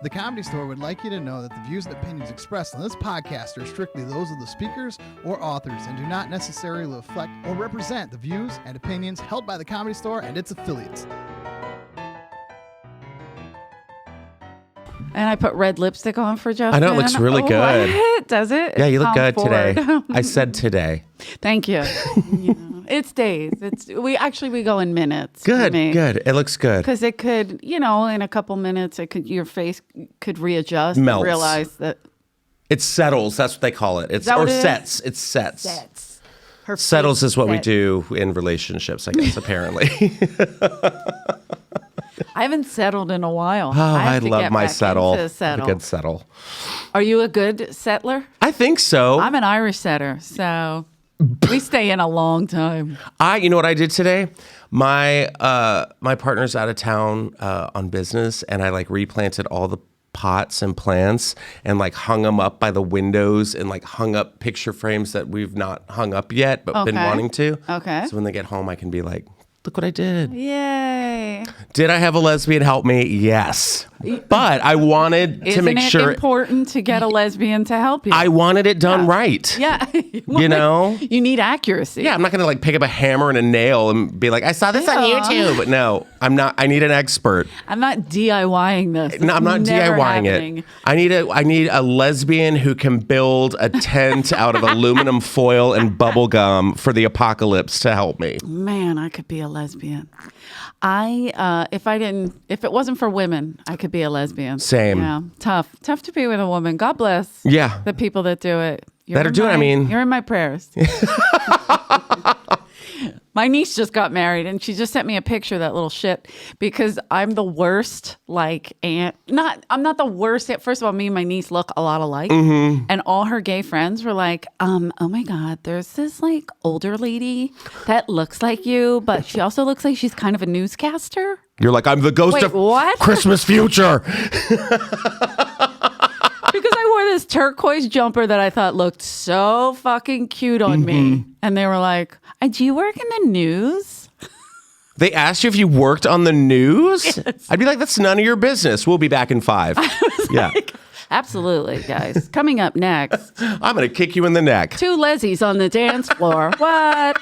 The Comedy Store would like you to know that the views and opinions expressed on this podcast are strictly those of the speakers or authors and do not necessarily reflect or represent the views and opinions held by the Comedy Store and its affiliates. And I put red lipstick on for Justin. I know, it looks really good. What? Does it? Yeah, you look good Tom today. Ford. I said today. Thank you. It's days. We go in minutes. Good. It looks good. Because it could, in a couple minutes, your face could readjust. Melts. And realize that It settles. That's what they call it. Sets. It's sets. sets. Her Settles face is what we set. do in relationships, I guess, apparently. I haven't settled in a while. Oh, I have to love get my back settle. into settle. A good settle. Are you a good settler? I think so. I'm an Irish setter, so we stay in a long time. You know what I did today? My partner's out of town on business, and I replanted all the pots and plants and hung them up by the windows and hung up picture frames that we've not hung up yet but been wanting to. Okay. So when they get home, I can be like, look what I did. Yay. Did I have a lesbian help me? Yes. But I wanted to make sure. Isn't it important to get a lesbian to help you? I wanted it done right. Yeah. You need accuracy. Yeah, I'm not going to pick up a hammer and a nail and be like, I saw this on YouTube. But no, I'm not. I need an expert. I'm not DIYing this. No, I'm not DIYing it. I need a lesbian who can build a tent out of aluminum foil and bubble gum for the apocalypse to help me. Man, I could be a lesbian. If it wasn't for women, I could be a lesbian. Same. Yeah, tough to be with a woman. God bless. Yeah. The people that do it. That are doing it. You're in my prayers. My niece just got married, and she just sent me a picture of that little shit because I'm the worst. I'm not the worst. First of all, me and my niece look a lot alike, and all her gay friends were like, "Oh my god, there's this older lady that looks like you, but she also looks like she's kind of a newscaster." You're like, I'm the ghost of what? Christmas future. Because I wore this turquoise jumper that I thought looked so fucking cute on me. And they were like, do you work in the news? They asked you if you worked on the news? Yes. I'd be like, that's none of your business. We'll be back in 5. Yeah. Absolutely, guys. Coming up next. I'm going to kick you in the neck. 2 Lesbies on the dance floor. What?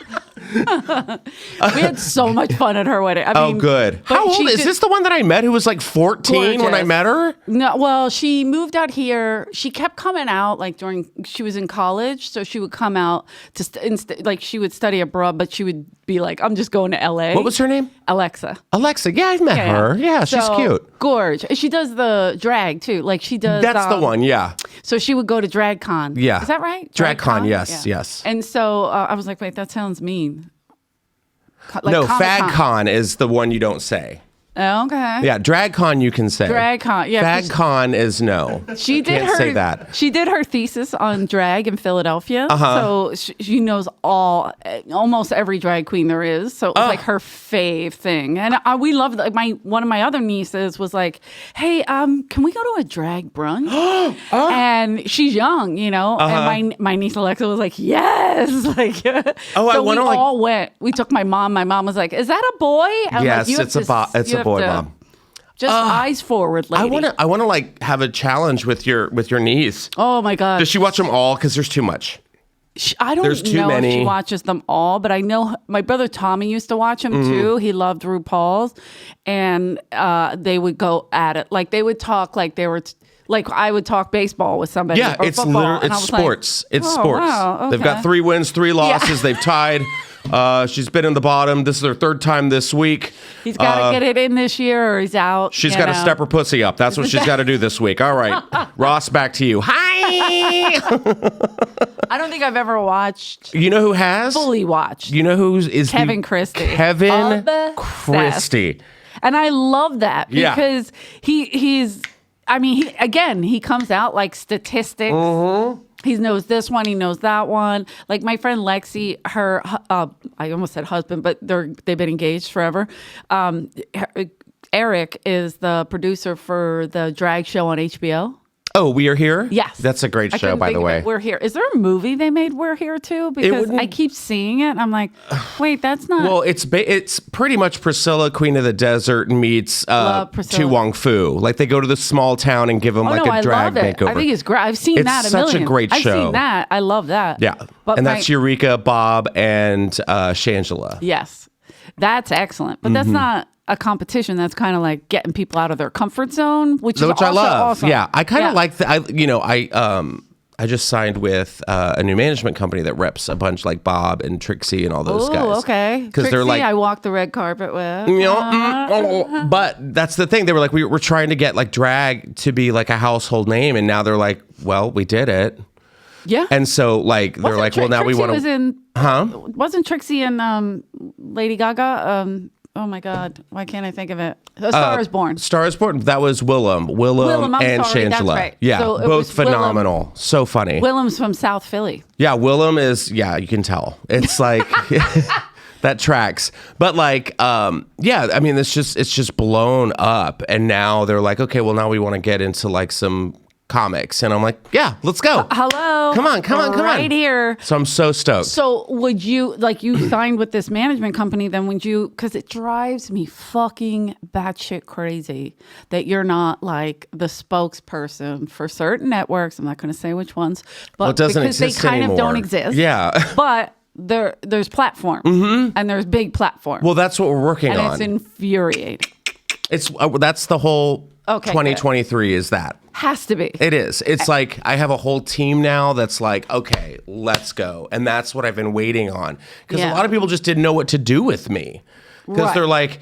We had so much fun at her wedding. I mean, good. How old is this? The one that I met who was 14 when I met her? No, well, she moved out here. She kept coming out she was in college, so she would come out to she would study abroad, but she would be like, I'm just going to LA. What was her name? Alexa. Yeah, I've met her. Yeah, she's cute. Gorge. She does the drag too. She does. That's the one. Yeah. So she would go to Drag Con. Yeah. Is that right? Drag Con. Yes. Yeah. Yes. And so I was like, wait, that sounds mean. No, Fag Con is the one you don't say. Oh, okay. Yeah, Drag Con you can say. Drag Con, yeah. Fag Con is no. She did say that. She did her thesis on drag in Philadelphia. So she knows almost every drag queen there is. So it was her fave thing. And we loved one of my other nieces was like, hey, can we go to a drag brunch? And she's young, and my niece Alexa was like, yes. So we all went. We took my mom. My mom was like, is that a boy? I'm yes, it's a boy, Mom. Just eyes forward, lady. I want to have a challenge with your niece. Oh my God. Does she watch them all? Because there's too much. I don't There's too know many. if she watches them all, but I know my brother Tommy used to watch them too. He loved RuPaul's, and they would go at it. They would talk like they were. I would talk baseball with somebody. Yeah, or it's football, it's sports. It's sports. Wow, okay. They've got 3 wins, 3 losses. They've tied. She's been in the bottom. This is her 3rd time this week. He's got to get it in this year or he's out. She's got to step her pussy up. That's what she's got to do this week. All right. Ross, back to you. Hi. I don't think I've ever watched. You know who has? Fully watched. You know who is Kevin Christie. Kevin Christie. And I love that because he's, he comes out like statistics. Mm-hmm. He knows this one. He knows that one. My friend Lexi, her, I almost said husband, but they've been engaged forever. Eric is the producer for the drag show on HBO. Oh, We Are Here? Yes. That's a great show, by the way. We're Here. Is there a movie they made We're Here too? Because I keep seeing it. And I'm like, wait, that's not. Well, it's pretty much Priscilla, Queen of the Desert meets Tu Wong Fu. Like they go to the small town and give them a drag makeover. I think it's great. I've seen that a million. It's such a great show. I've seen that. I love that. Yeah. And that's Eureka, Bob, and Shangela. Yes. That's excellent. But that's not a competition. That's kind of like getting people out of their comfort zone, which I love. Awesome. Yeah, I kind of like that. I just signed with a new management company that reps a bunch like Bob and Trixie and all those guys. Oh, okay. Because they're like, I walked the red carpet with. But that's the thing. They were like, we're trying to get like drag to be like a household name, and now they're like, well, we did it. Yeah. And so like they're like, well, now Trixie we want to. Wasn't Trixie and Lady Gaga? Oh my God! Why can't I think of it? A Star Is Born. Star Is Born. That was Willem and Shangela. That's right. Yeah, so both phenomenal. So funny. Willem's from South Philly. Yeah, Willem is. Yeah, you can tell. It's like that tracks. But like, yeah. I mean, it's just blown up, and now they're like, okay, well, now we want to get into like some comics, and I'm like, yeah, let's go. Hello. Come on. Right here. So I'm so stoked. So would you, like, you signed with this management company, then would you, because it drives me fucking batshit crazy that you're not like the spokesperson for certain networks. I'm not going to say which ones, but it doesn't because exist they kind anymore. of don't exist. Yeah. But there's platforms and there's big platforms. Well, that's what we're working on. And it's infuriating. It's that's the whole 2023 good. Is that. Has to be. It is. It's like I have a whole team now that's like, okay, let's go. And that's what I've been waiting on. Because a lot of people just didn't know what to do with me. Because they're like,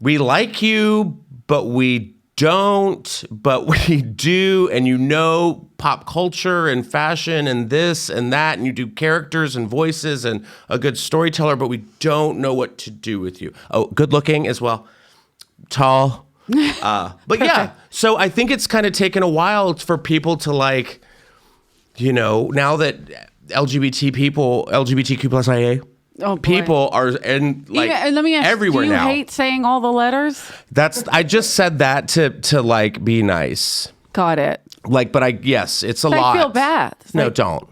we like you, but we don't, but we do. And you know pop culture and fashion and this and that. And you do characters and voices and a good storyteller, but we don't know what to do with you. Oh, good looking as well. Tall. But yeah, so I think it's kind of taken a while for people to like, you know, now that LGBTQ plus IA people are in like and let me ask, everywhere now. Do you hate saying all the letters? I just said that to like be nice. Got it. Like, but yes, it's a lot. I feel bad. No, don't.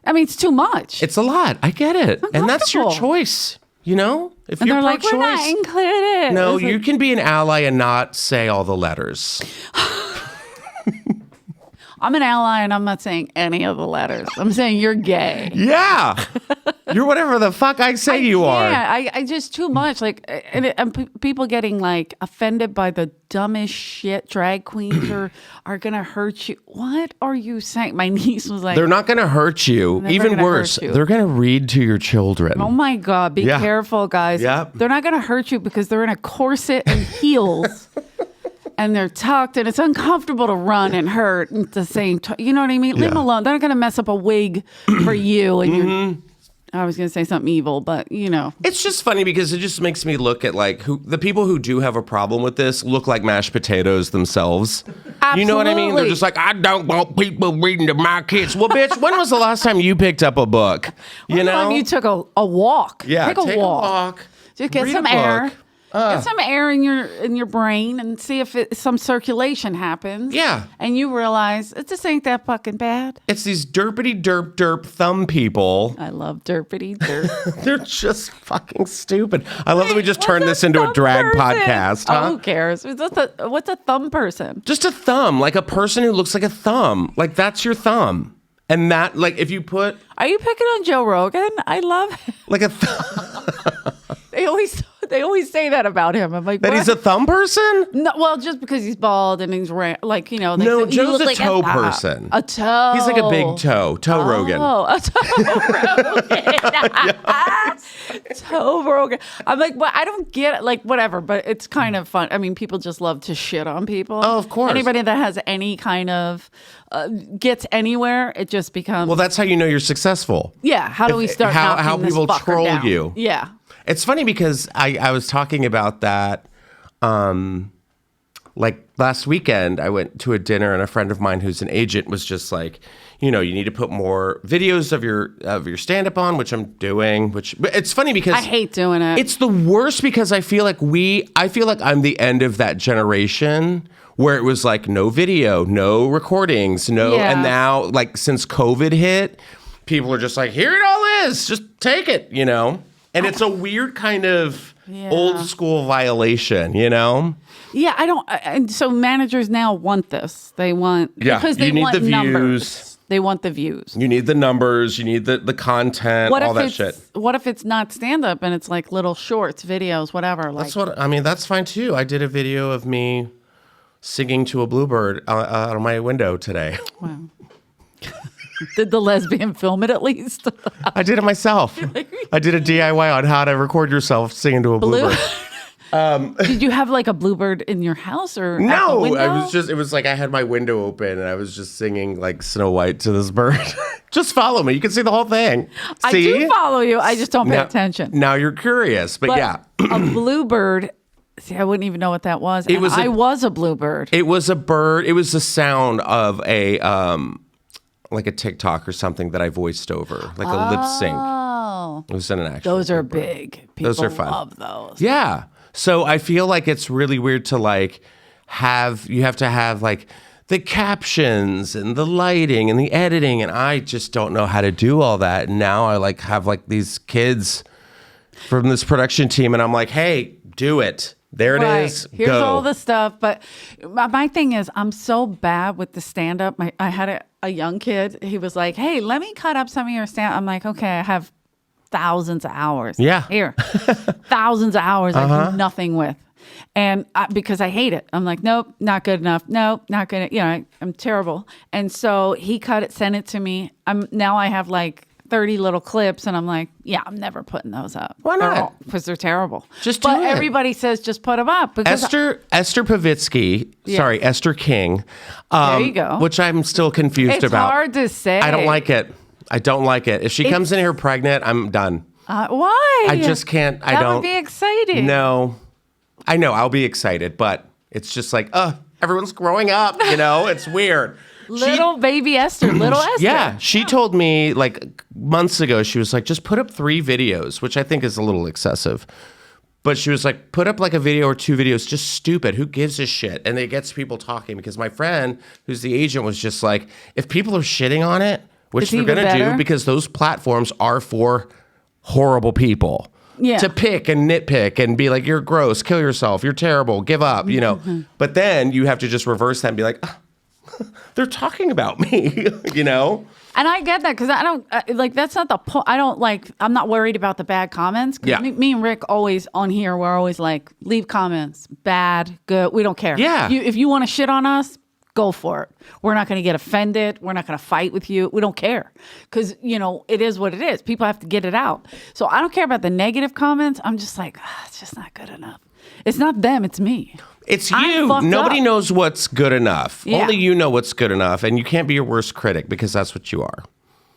I mean, it's too much. It's a lot. I get it. And that's your choice. You know, if you're like, we're not included. No, you can be an ally and not say all the letters. I'm an ally and I'm not saying any of the letters. I'm saying you're gay. Yeah. You're whatever the fuck I say you are. Yeah, I just too much. Like, and people getting like offended by the dumbest shit. Drag queens are going to hurt you. What are you saying? My niece was like, they're not going to hurt you. Even worse, they're going to read to your children. Oh my God. Be careful, guys. Yep. They're not going to hurt you because they're in a corset and heels. And they're tucked, and it's uncomfortable to run and hurt at the same time. You know what I mean? Leave them alone. They're not going to mess up a wig for you. And I was going to say something evil, but you know. It's just funny because it just makes me look at like the people who do have a problem with this look like mashed potatoes themselves. Absolutely. You know what I mean? They're just like, I don't want people reading to my kids. Well, bitch, when was the last time you picked up a book? You know? You took a walk. Yeah, take a walk. Just get some air. Get some air in your brain and see if some circulation happens. Yeah. And you realize it just ain't that fucking bad. It's these derpity derp thumb people. I love derpity derp. They're just fucking stupid. I love that we just turned this into a drag podcast. Huh? Oh, who cares? What's a thumb person? Just a thumb, like a person who looks like a thumb. Like that's your thumb. And that, like, if you put... Are you picking on Joe Rogan? I love him. Like a thumb. They always say that about him. I'm like, that he's a thumb person? No, well, just because he's bald and he's like, you know. No, Joe's a toe person. A toe. He's like a big toe. Toe Rogan. Oh, a toe Rogan. Toe Rogan. I'm like, well, I don't get it. Like, whatever, but it's kind of fun. I mean, people just love to shit on people. Oh, of course. Anybody that has any kind of gets anywhere, it just becomes. Well, that's how you know you're successful. Yeah. How do we start how knocking people this fucker troll down? you? Yeah. It's funny because I was talking about that like last weekend. I went to a dinner and a friend of mine who's an agent was just like, you know, you need to put more videos of your stand-up on, which I'm doing, but it's funny because I hate doing it. It's the worst because I feel like I'm the end of that generation where it was like no video, no recordings, and now like since COVID hit, people are just like, here it all is, just take it, And it's a weird kind of old school violation, Yeah, I don't. And so managers now want this. They want because they need want the numbers. views. They want the views. You need the numbers. You need the content. All that shit. What if it's not stand up and it's like little shorts, videos, whatever? That's fine too. I did a video of me singing to a bluebird out of my window today. Wow. Did the lesbian film it at least? I did it myself. I did a DIY on how to record yourself singing to a bluebird. Did you have like a bluebird in your house or no? It was like I had my window open and I was just singing like Snow White to this bird. Just follow me. You can see the whole thing. I do follow you. I just don't pay attention. Now you're curious, but yeah. A bluebird. See, I wouldn't even know what that was. I was a bluebird. It was a bird. It was the sound of a like a TikTok or something that I voiced over, like a lip sync. Oh, it was an actual. Those are big. People those are fun. Love those. Yeah. So I feel like it's really weird to like you have to have like the captions and the lighting and the editing, and I just don't know how to do all that. And now I like have like these kids from this production team, and I'm like, hey, do it. There it is. Here's all the stuff. But my thing is, I'm so bad with the stand up. I had a young kid. He was like, hey, let me cut up some of your stand. I'm like, okay, I have thousands of hours. Yeah. Here. Thousands of hours I do nothing with. And because I hate it. I'm like, nope, not good enough. Nope, not good. I'm terrible. And so he cut it, sent it to me. Now I have like 30 little clips, and I'm like, yeah, I'm never putting those up. Why not? Because they're terrible. Just do it. Everybody says just put them up. Esther Pavitsky, sorry, Esther King. There you go. Which I'm still confused about. It's hard to say. I don't like it. If she comes in here pregnant, I'm done. Why? I just can't. That would be exciting. No. I know, I'll be excited, but it's just like, everyone's growing up, It's weird. Little baby Esther, little Esther. Yeah, she told me like months ago, she was like, just put up 3 videos, which I think is a little excessive. But she was like, put up like a video or 2 videos, just stupid. Who gives a shit? And it gets people talking, because my friend, who's the agent, was just like, if people are shitting on it, which they're going to do, because those platforms are for horrible people. Yeah. To pick and nitpick and be like, you're gross, kill yourself, you're terrible, give up, But then you have to just reverse that and be like, they're talking about me, And I get that, because I don't that's not the point. I'm not worried about the bad comments. Yeah. Me and Rick always on here, we're always like, leave comments, bad, good. We don't care. Yeah. If you want to shit on us, go for it. We're not going to get offended. We're not going to fight with you. We don't care, because, it is what it is. People have to get it out. So I don't care about the negative comments. I'm just like, it's just not good enough. It's not them. It's me. It's you. Nobody knows what's good enough. Yeah. Only you know what's good enough, and you can't be your worst critic, because that's what you are.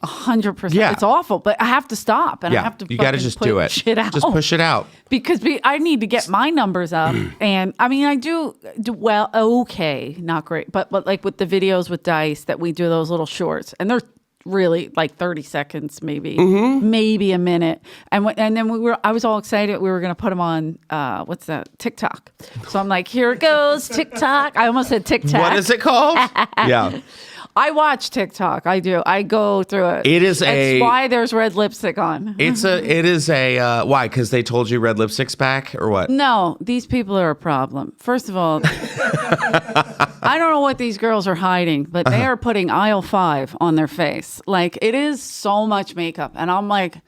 100%. Yeah. It's awful, but I have to stop, and I Yeah, have to. you got to just do it. Shit out. Just push it out. Because I need to get my numbers up, and I mean, I do well. Okay, not great, but like with the videos with Dice that we do, those little shorts, and they're really like 30 seconds, maybe a minute, and then I was all excited. We were going to put them on what's that, TikTok. So I'm like, here it goes, TikTok. I almost said TikTok. What is it called? Yeah. I watch TikTok. I do. I go through it. That's why there's red lipstick on. Why? Because they told you red lipstick's back, or what? No, these people are a problem. First of all, I don't know what these girls are hiding, but they are putting aisle 5 on their face. Like, it is so much makeup. And I'm like,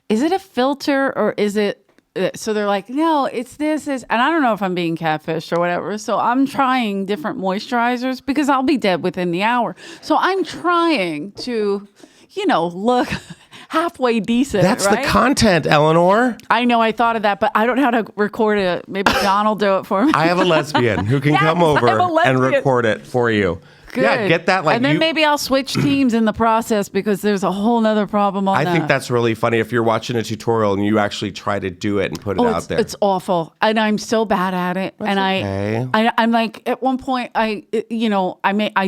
is it a filter or is it? So they're like, no, it's this, and I don't know if I'm being catfished or whatever. So I'm trying different moisturizers, because I'll be dead within the hour. So I'm trying to, look halfway decent. That's right? the content, Eleanor. I know, I thought of that, but I don't know how to record it. Maybe John will do it for me. I have a lesbian who can come over and record it for you. Good. Yeah, get that. Like, and then maybe I'll switch teams in the process because there's a whole nother problem on that. I think that's really funny if you're watching a tutorial and you actually try to do it and put it out there. It's awful, and I'm so bad at it. That's and okay. I'm like, at one point, I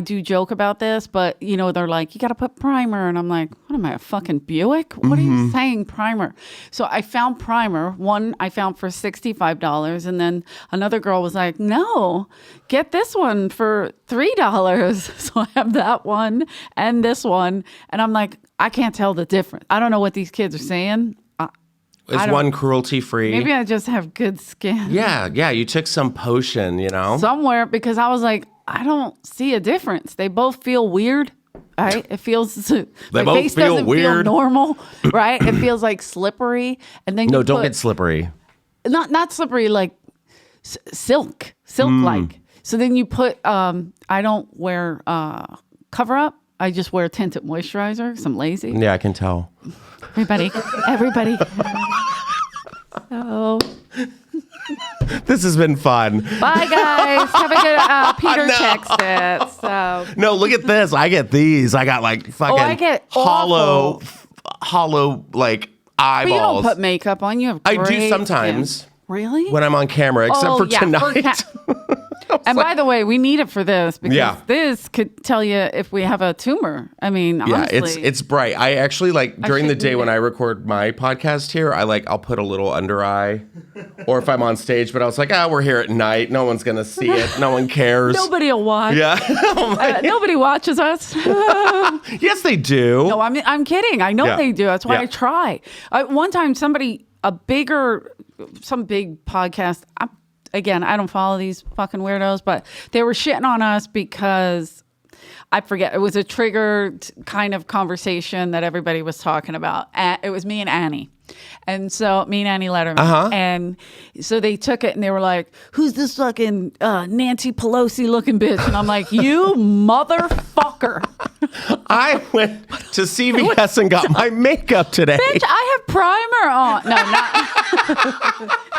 do joke about this, but they're like, you got to put primer, and I'm like, what am I, a fucking Buick? What are you saying, primer? So I found primer. One I found for $65, and then another girl was like, no, get this one for $3. So I have that one and this one, and I'm like, I can't tell the difference. I don't know what these kids are saying. Is one cruelty free? Maybe I just have good skin. Yeah. You took some potion, somewhere, because I was like, I don't see a difference. They both feel weird. Right? It feels they my both face feel doesn't weird. feel normal, right? It feels like slippery, and then don't get slippery. Not slippery, like silk like. So then you put. I don't wear cover up. I just wear tinted moisturizer. 'Cause I'm lazy. Yeah, I can tell. Everybody. Oh. This has been fun. Bye, guys. Have a good. Peter texted. So. No, look at this. I get these. I got like fucking I get hollow like eyeballs. But you don't put makeup on. You have. I do great sometimes. skin. Really? When I'm on camera, except for tonight. And by the way, we need it for this because this could tell you if we have a tumor. I mean, honestly. it's bright. I actually during the day when I record my podcast here, I'll put a little under eye, or if I'm on stage. But I was like, we're here at night. No one's gonna see it. No one cares. Nobody will watch. Yeah. Nobody watches us. Yes, they do. No, I'm kidding. I know they do. That's why I try. One time, some big podcast. Again, I don't follow these fucking weirdos, but they were shitting on us because I forget. It was a triggered kind of conversation that everybody was talking about. It was me and Annie. And so me and Annie Letterman. And so they took it and they were like, who's this fucking Nancy Pelosi looking bitch? And I'm like, you motherfucker. I went to CVS and got my makeup today. Bitch, I have primer on. No,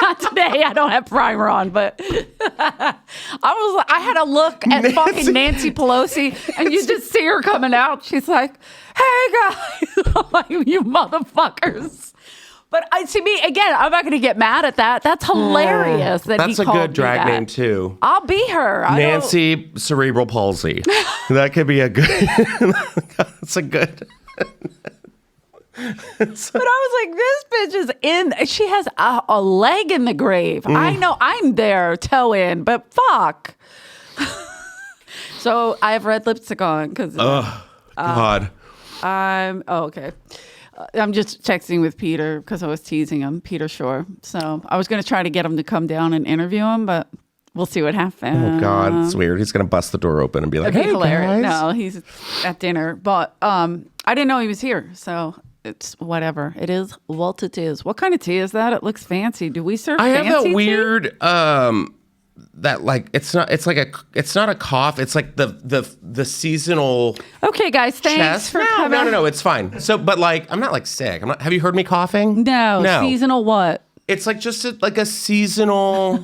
not today. I don't have primer on, but I had a look at fucking Nancy Pelosi, and you just see her coming out. She's like, hey guys. I'm like, you motherfuckers. But see me again. I'm not going to get mad at that. That's hilarious. That's a good drag name too. I'll be her. Nancy Cerebral Palsy. That could be a good. That's a good. But I was like, this bitch is in. She has a leg in the grave. I know I'm there, toe in, but fuck. So I have red lipstick on because. Oh God. Okay. I'm just texting with Peter because I was teasing him, Peter Shore. So I was going to try to get him to come down and interview him, but we'll see what happens. Oh God, it's weird. He's going to bust the door open and be like, "Hey, hilarious." guys. No, he's at dinner, but I didn't know he was here, so it's whatever. It is what it is. What kind of tea is that? It looks fancy. Do we serve? I have fancy that weird. Tea? That like it's not a cough. It's like the seasonal. Okay, guys, thanks chest. for coming. No, it's fine. So, but like, I'm not like sick. Have you heard me coughing? No. Seasonal what? It's like just like a seasonal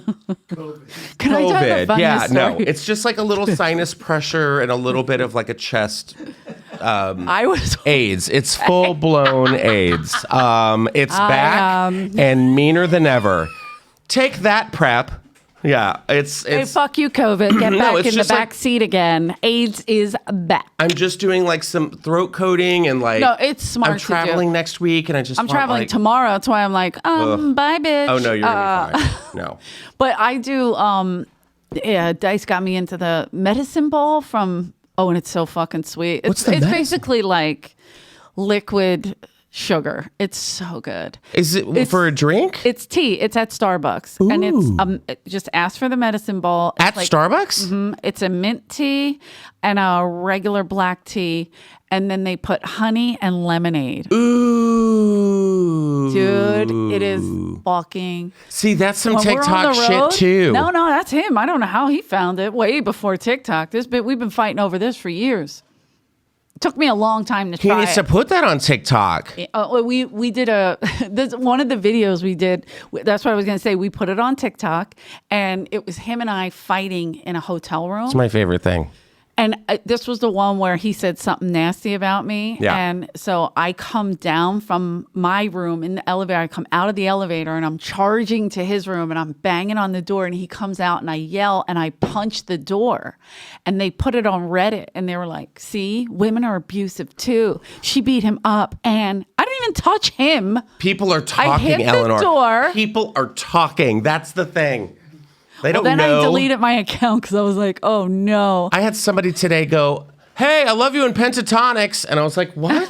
COVID. Can I tell the funniest story? No, it's just like a little sinus pressure and a little bit of like a chest. I was AIDS. It's full blown AIDS. It's back and meaner than ever. Take that, PrEP. Yeah, it's hey, fuck you, COVID. Get back in the back seat again. AIDS is back. I'm just doing like some throat coating and like. No, it's smart. I'm traveling next week, and I'm traveling tomorrow. That's why I'm like, bye, bitch. Oh no, you're gonna be fine. No. But I do. Dice got me into the medicine ball from. Oh, and it's so fucking sweet. It's basically like liquid sugar. It's so good. Is it for a drink? It's tea. It's at Starbucks. Ooh. And it's just ask for the medicine ball. It's at Starbucks? Mm-hmm, it's a mint tea and a regular black tea. And then they put honey and lemonade. Ooh. Dude, it is fucking. See, that's some TikTok shit too. No, that's him. I don't know how he found it way before TikTok. We've been fighting over this for years. It took me a long time to try. He needs to put that on TikTok. We did one of the videos we did. That's what I was going to say. We put it on TikTok, and it was him and I fighting in a hotel room. It's my favorite thing. And this was the one where he said something nasty about me. Yeah. And so I come down from my room in the elevator. I come out of the elevator and I'm charging to his room and I'm banging on the door and he comes out and I yell and I punch the door. And they put it on Reddit and they were like, see, women are abusive too. She beat him up and I didn't even touch him. People are talking, I hit Eleanor. the door. People are talking. That's the thing. They don't Then know. I deleted my account because I was like, oh no. I had somebody today go, hey, I love you in Pentatonics. And I was like, what?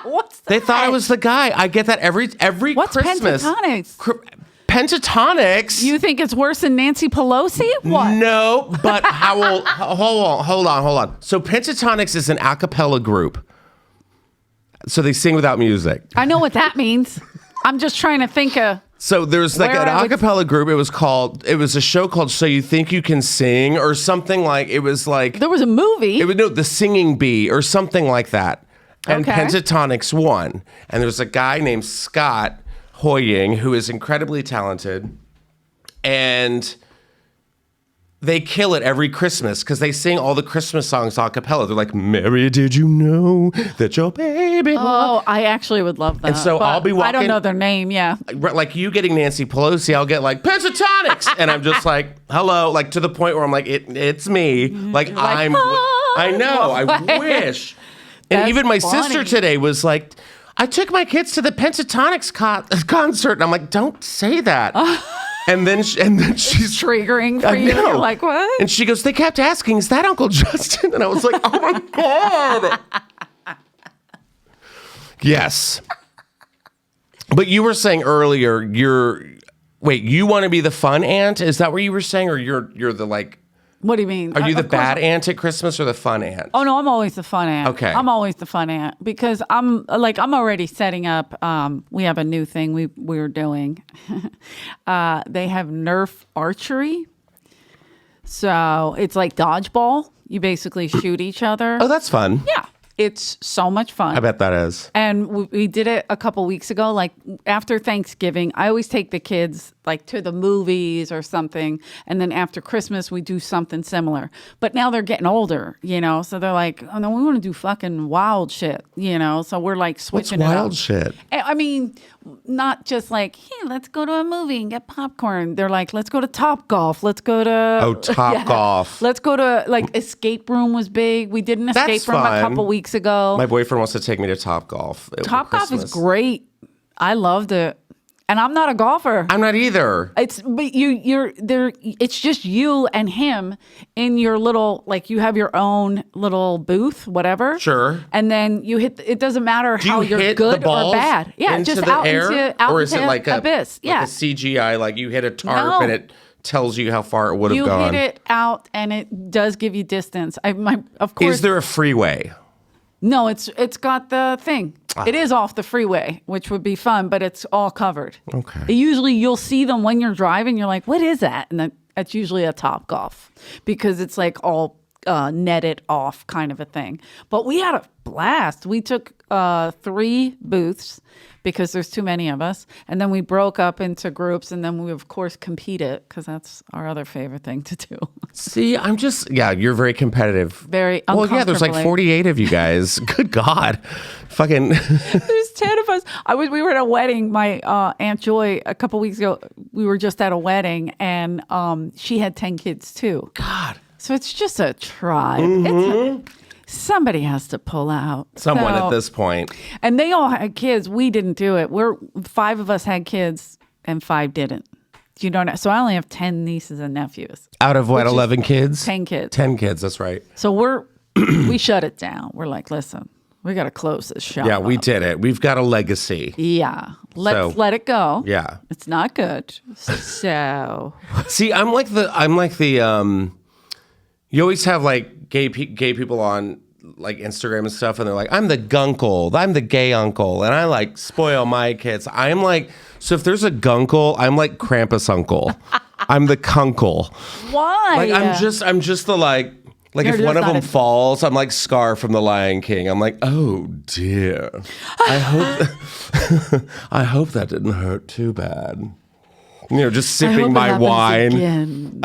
What's that? They thought I was the guy. I get that every What's Christmas. Pentatonics? Pentatonics? You think it's worse than Nancy Pelosi? What? No, but hold on. So Pentatonics is an a cappella group. So they sing without music. I know what that means. I'm just trying to think of... So there's like an a cappella group. It was a show called So You Think You Can Sing or something like, it was like... There was a movie. The Singing Bee or something like that. And Okay. Pentatonics won. And there's a guy named Scott Hoying who is incredibly talented. And they kill it every Christmas because they sing all the Christmas songs a cappella. They're like, Mary, did you know that your baby... Oh, I actually would love that. And so but I'll be walking... I don't know their name, yeah. Like you getting Nancy Pelosi, I'll get like, Pentatonics! And I'm just like, hello, like to the point where I'm like, it's me. Like, I know, I wish. And That's even my funny. sister today was like, I took my kids to the Pentatonics concert. And I'm like, don't say that. And then she's Triggering for I you. know. You're like, what? And she goes, they kept asking, is that Uncle Justin? And I was like, oh my God. Yes. But you were saying earlier, you want to be the fun aunt? Is that what you were saying? Or you're the like... What do you mean? Are you the Of course bad aunt at Christmas or the fun aunt? Oh no, I'm always the fun aunt. Okay. I'm always the fun aunt because I'm already setting up. We have a new thing we're doing. They have Nerf archery, so it's like dodgeball. You basically shoot each other. Oh, that's fun. Yeah, it's so much fun. I bet that is. And we did it a couple weeks ago. Like after Thanksgiving, I always take the kids like to the movies or something. And then after Christmas, we do something similar. But now they're getting older, so they're like, oh no, we want to do fucking wild shit, So we're like switching What's it up. wild shit? I mean, not just like, hey, let's go to a movie and get popcorn. They're like, let's go to Top Golf. Let's go to Top Golf. Let's go to like escape room was big. We did an escape room a couple weeks ago. My boyfriend wants to take me to Top Golf. Top Golf is great. I loved it. And I'm not a golfer. I'm not either. But you're there. It's just you and him in your little, like you have your own little booth, whatever. Sure. And then you hit. It doesn't matter Do you how you're hit good the balls or bad. Yeah, into just the out air? into out or is into it like a abyss. Yeah, like a CGI? Like you hit a tarp No. and it tells you how far it would have you gone. hit it out, and it does give you distance. Of course. Is there a freeway? No, it's got the thing. Ah. It is off the freeway, which would be fun, but it's all covered. Okay. Usually you'll see them when you're driving. You're like, what is that? And that's usually a Top Golf because it's like all netted off kind of a thing. But we had a blast. We took 3 booths because there's too many of us. And then we broke up into groups and then we, of course, competed because that's our other favorite thing to do. See, you're very competitive. Very Well, yeah, there's like uncomfortably. 48 of you guys. Good God. Fucking. There's 10 of us. We were at a wedding. My Aunt Joy, a couple weeks ago, we were just at a wedding and she had 10 kids too. God. So it's just a tribe. Somebody has to pull out. Someone at this point. And they all had kids. We didn't do it. 5 of us had kids and 5 didn't. You know, so I only have 10 nieces and nephews. Out of what, 11 kids? 10 kids. 10 kids, that's right. So we shut it down. We're like, listen, we got to close this shop. Yeah, we up. did it. We've got a legacy. Yeah. Let's let it go. Yeah. It's not good. So See, I'm like the you always have like gay people on like Instagram and stuff, and they're like, I'm the gunkle, I'm the gay uncle, and I like spoil my kids. I'm like, so if there's a gunkle, I'm like Krampus uncle. I'm the kunkle. why? Like I'm just the like You're if just one of not them a- falls, I'm like Scar from The Lion King. I'm like, oh dear. I hope that didn't hurt too bad. just sipping my wine. Again.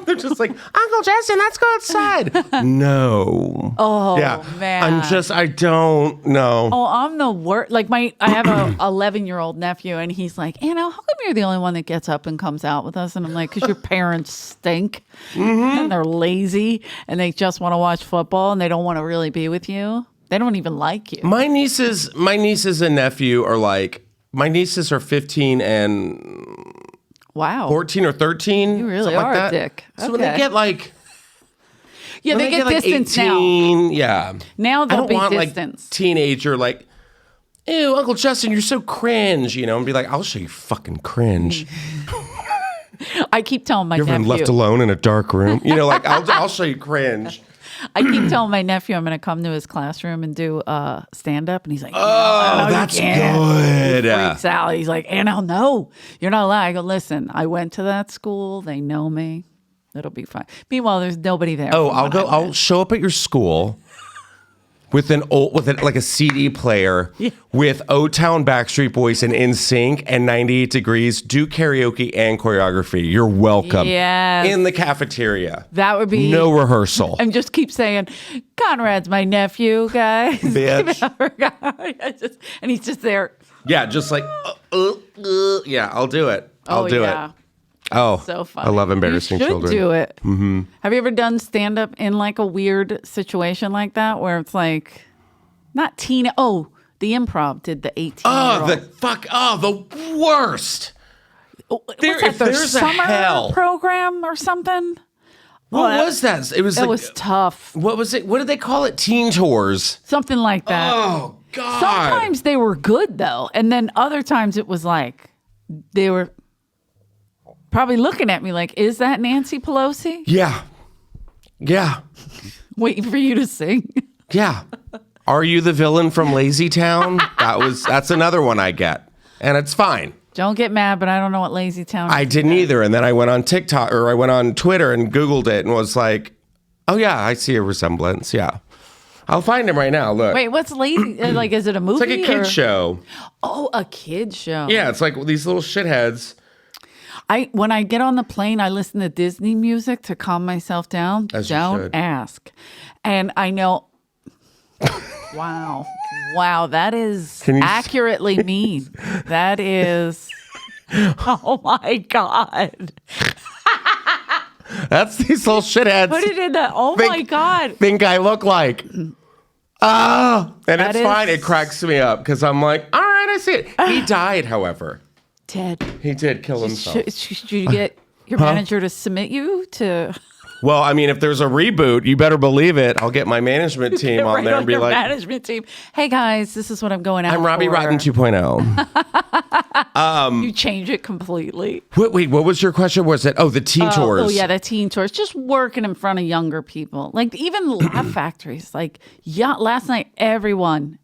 They're just like, Uncle Justin, let's go outside. No. Oh, man. I don't know. Oh, I'm the worst. Like I have a 11-year-old nephew, and he's like, Anna, how come you're the only one that gets up and comes out with us? And I'm like, because your parents stink, and they're lazy, and they just want to watch football, and they don't want to really be with you. They don't even like you. My nieces and nephew are like, my nieces are 15 and... Wow. 14 or 13. You really are a dick. So when they get like... Yeah, they get distance 18, now. Yeah. Now they'll be want, distance. Like, teenager, like, ew, Uncle Justin, you're so cringe, and be like, I'll show you fucking cringe. I keep telling my nephew. You've been left alone in a dark room. Like, I'll show you cringe. I keep telling my nephew I'm going to come to his classroom and do stand-up. And he's like, oh, that's good. He freaks out. He's like, Anna, no, you're not allowed. I go, listen, I went to that school. They know me. It'll be fine. Meanwhile, there's nobody there. Oh, I'll show up at your school with like a CD player with O-Town, Backstreet Boys, and NSYNC and 98 Degrees. Do karaoke and choreography. You're welcome. Yes. In the cafeteria. That would be no rehearsal. And just keep saying, Conrad's my nephew, guys. Bitch. And he's just there. Yeah, just like, yeah, I'll do it. I'll do it. Oh, so funny. I love embarrassing you should children. Do it. Mm-hmm. Have you ever done stand up in like a weird situation like that where it's like not teen? Oh, the Improv did the 18. Oh, the worst. If there's a summer program or something. What was that? It was tough. What was it? What did they call it? Teen tours. Something like that. Oh God. Sometimes they were good though, and then other times it was like they were probably looking at me like, is that Nancy Pelosi? Yeah. Yeah. Waiting for you to sing. Yeah. Are you the villain from Lazy Town? That's another one I get. And it's fine. Don't get mad, but I don't know what Lazy Town is. I didn't either. And then I went on TikTok or I went on Twitter and Googled it and was like, oh yeah, I see a resemblance. Yeah. I'll find him right now. Look. Wait, what's Lazy? Like, is it a movie? It's like a kid show. Oh, a kid show. Yeah. It's like these little shitheads. When I get on the plane, I listen to Disney music to calm myself down. Don't ask. And I know, wow, that is accurately mean. That is, oh my God. That's these little shitheads. Put it in that, my God. Think I look like. And it's fine. It cracks me up because I'm like, all right, I see it. He died, however. Ted. He did kill himself. Should you get your manager to submit you to... Well, I mean, if there's a reboot, you better believe it. I'll get my management team on there and be like... management team. Hey, guys, this is what I'm going out I'm Robbie for. Rotten 2.0. You change it completely. Wait, what was your question? Was it, the teen tours? Oh, yeah, the teen tours. Just working in front of younger people. Like, even Laugh Factories. Like, last night, everyone...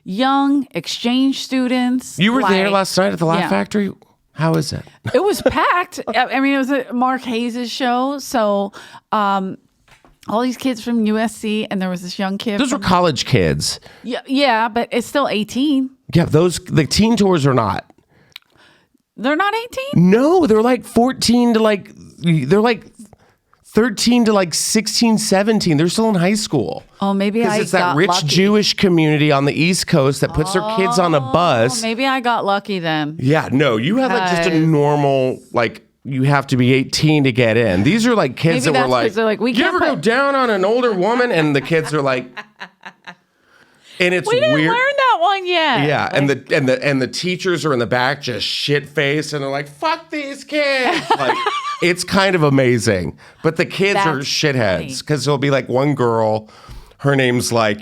Young exchange students. You were there last night at the Laugh Factory? How is it? It was packed. I mean, it was Mark Hayes' show. So all these kids from USC, and there was this young kid. Those were college kids. Yeah, but it's still 18. Yeah, the teen tours are not. They're not 18? No, they're like 14 to like, they're like 13 to like 16, 17. They're still in high school. Oh, maybe I got lucky. It's that rich Jewish community on the East Coast that puts their kids on a bus. Maybe I got lucky then. Yeah, no, you had like just a normal, like, you have to be 18 to get in. These are like kids that were like, you ever go down on an older woman? And the kids are like, and it's weird. We didn't learn that one yet. Yeah, and the teachers are in the back just shit-faced, and they're like, fuck these kids. Like, it's kind of amazing. But the kids are shitheads, because there'll be like one girl, her name's like,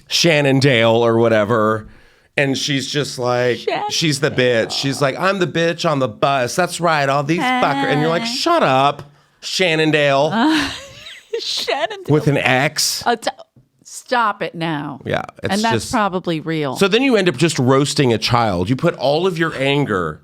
Shannondale or whatever, and she's just like, she's the bitch. She's like, I'm the bitch on the bus. That's right, all these fuckers. And you're like, shut up, Shannondale. Shannondale. With an X. Stop it now. Yeah. And that's probably real. So then you end up just roasting a child. You put all of your anger,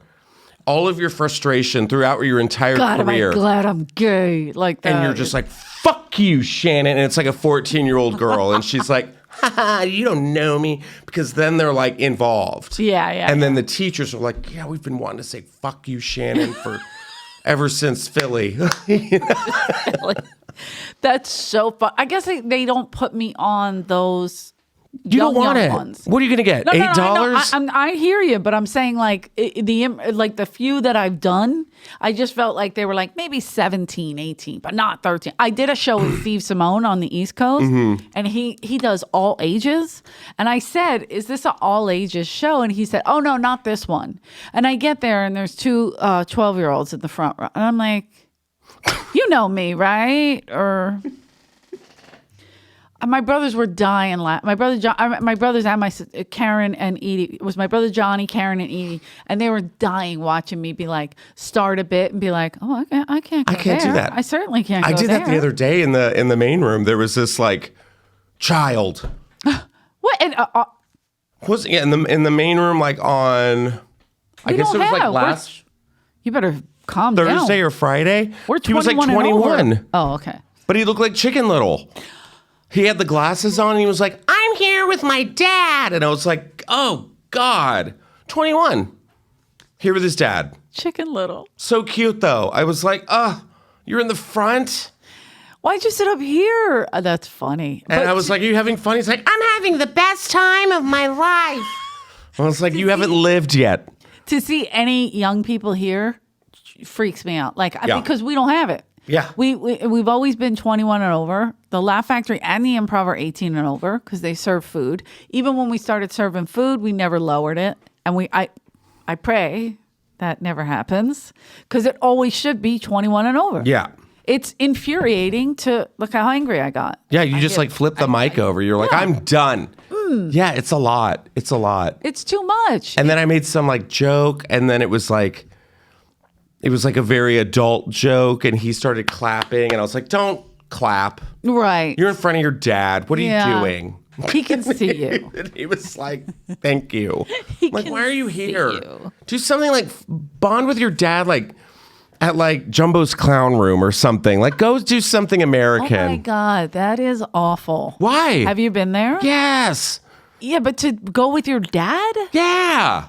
all of your frustration throughout your entire career. I'm glad I'm gay. Like that. And you're just like, fuck you, Shannon. And it's like a 14-year-old girl. And she's like, haha, you don't know me. Because then they're like involved. Yeah. And then the teachers are like, yeah, we've been wanting to say fuck you, Shannon, for ever since Philly. That's so fun. I guess they don't put me on those. You don't want young it. Ones. What are you going to get? No, $8? I hear you, but I'm saying like the few that I've done, I just felt like they were like maybe 17, 18, but not 13. I did a show with Steve Simone on the East Coast, and he does all ages. And I said, "Is this an all ages show?" And he said, "Oh no, not this one." And I get there, and there's two 12-year-olds in the front row, and I'm like, "You know me, right?" Or my brothers were dying. My brothers and my Karen and Edie. It was my brother Johnny, Karen, and Edie, and they were dying watching me be like, start a bit and be like, oh, I can't do that. I certainly can't. I did that the other day in the main room. There was this like child. What? And Was in the main room like on? I guess it was like last. You better calm down. Thursday or Friday. He was like 21. Oh, okay. But he looked like Chicken Little. He had the glasses on and he was like, I'm here with my dad. And I was like, oh, God. 21. Here with his dad. Chicken Little. So cute, though. I was like, you're in the front? Why'd you sit up here? That's funny. And I was like, are you having fun? He's like, I'm having the best time of my life. I was like, you haven't lived yet. To see any young people here freaks me out. Because we don't have it. Yeah. We've always been 21 and over. The Laugh Factory and the Improv are 18 and over because they serve food. Even when we started serving food, we never lowered it. And I pray that never happens because it always should be 21 and over. Yeah. It's infuriating to look how angry I got. Yeah, you just flip the mic over. You're like, I'm done. Yeah, it's a lot. It's a lot. It's too much. And then I made some joke, and then it was like a very adult joke, and he started clapping, and I was like, don't clap. Right. You're in front of your dad. What are you doing? He can see you. He was like, thank you. Like, why are you here? Do something like bond with your dad, at Jumbo's Clown Room or something. Go do something American. Oh my God, that is awful. Why? Have you been there? Yes. Yeah, but to go with your dad? Yeah.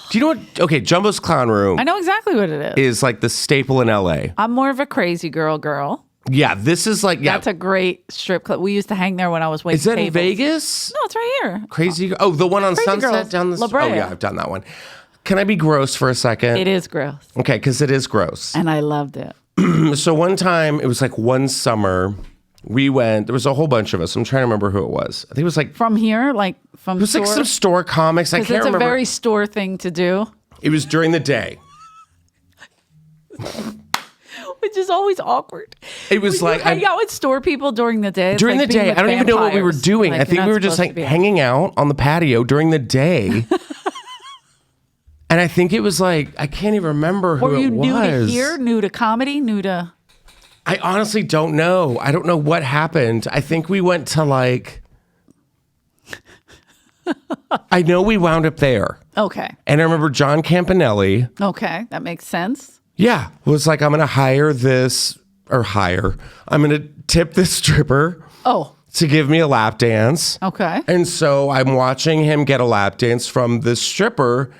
Do you know what? Okay, Jumbo's Clown Room. I know exactly what it is. Is the staple in LA. I'm more of a crazy girl. Yeah, this is That's a great strip club. We used to hang there when I was waiting. Is that tables. in Vegas? No, it's right here. Crazy. Oh, the one on Crazy Sunset Girls, down the La Brea. Oh yeah, I've done that one. Can I be gross for a second? It is gross. Okay, because it is gross. And I loved it. So one time, it was one summer, we went, there was a whole bunch of us. I'm trying to remember who it was. I think it was From here, from it was store? some store comics. I can't remember. It's a very store thing to do. It was during the day. Which is always awkward. It was when you hang out with store people during the day. During the day. I don't even know what we were doing. I think we were just hanging out on the patio during the day. And I think it was I can't even remember who it was. Were you new to here? New to comedy? New to... I honestly don't know. I don't know what happened. I think we went to I know we wound up there. Okay. And I remember John Campanelli. Okay, that makes sense. Yeah. Was I'm going to I'm going to tip this stripper. Oh. To give me a lap dance. Okay. And so I'm watching him get a lap dance from this stripper.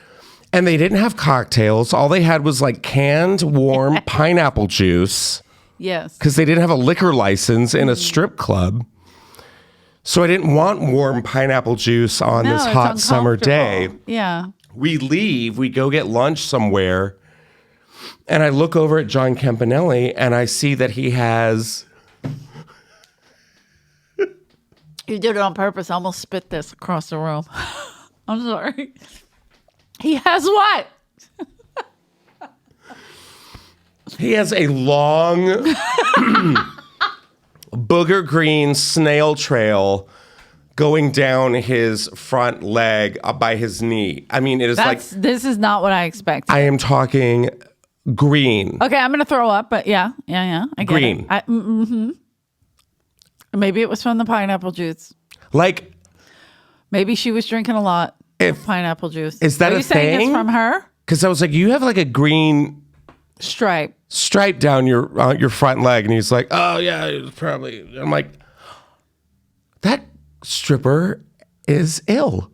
And they didn't have cocktails. All they had was canned, warm pineapple juice. Yes. Because they didn't have a liquor license in a strip club. So I didn't want warm pineapple juice on this hot summer day. Yeah. We leave. We go get lunch somewhere. And I look over at John Campanelli and I see that he has... You did it on purpose. I almost spit this across the room. I'm sorry. He has what? He has a long booger green snail trail going down his front leg by his knee. I mean, it is This is not what I expected. I am talking green. Okay, I'm going to throw up, but yeah. I get green. it. Maybe it was from the pineapple juice. Maybe she was drinking a lot. Pineapple juice. Is that Are a you saying thing? It's from her? Because I was like, you have a green stripe down your front leg, and he's like, oh yeah, it was probably. I'm like, that stripper is ill.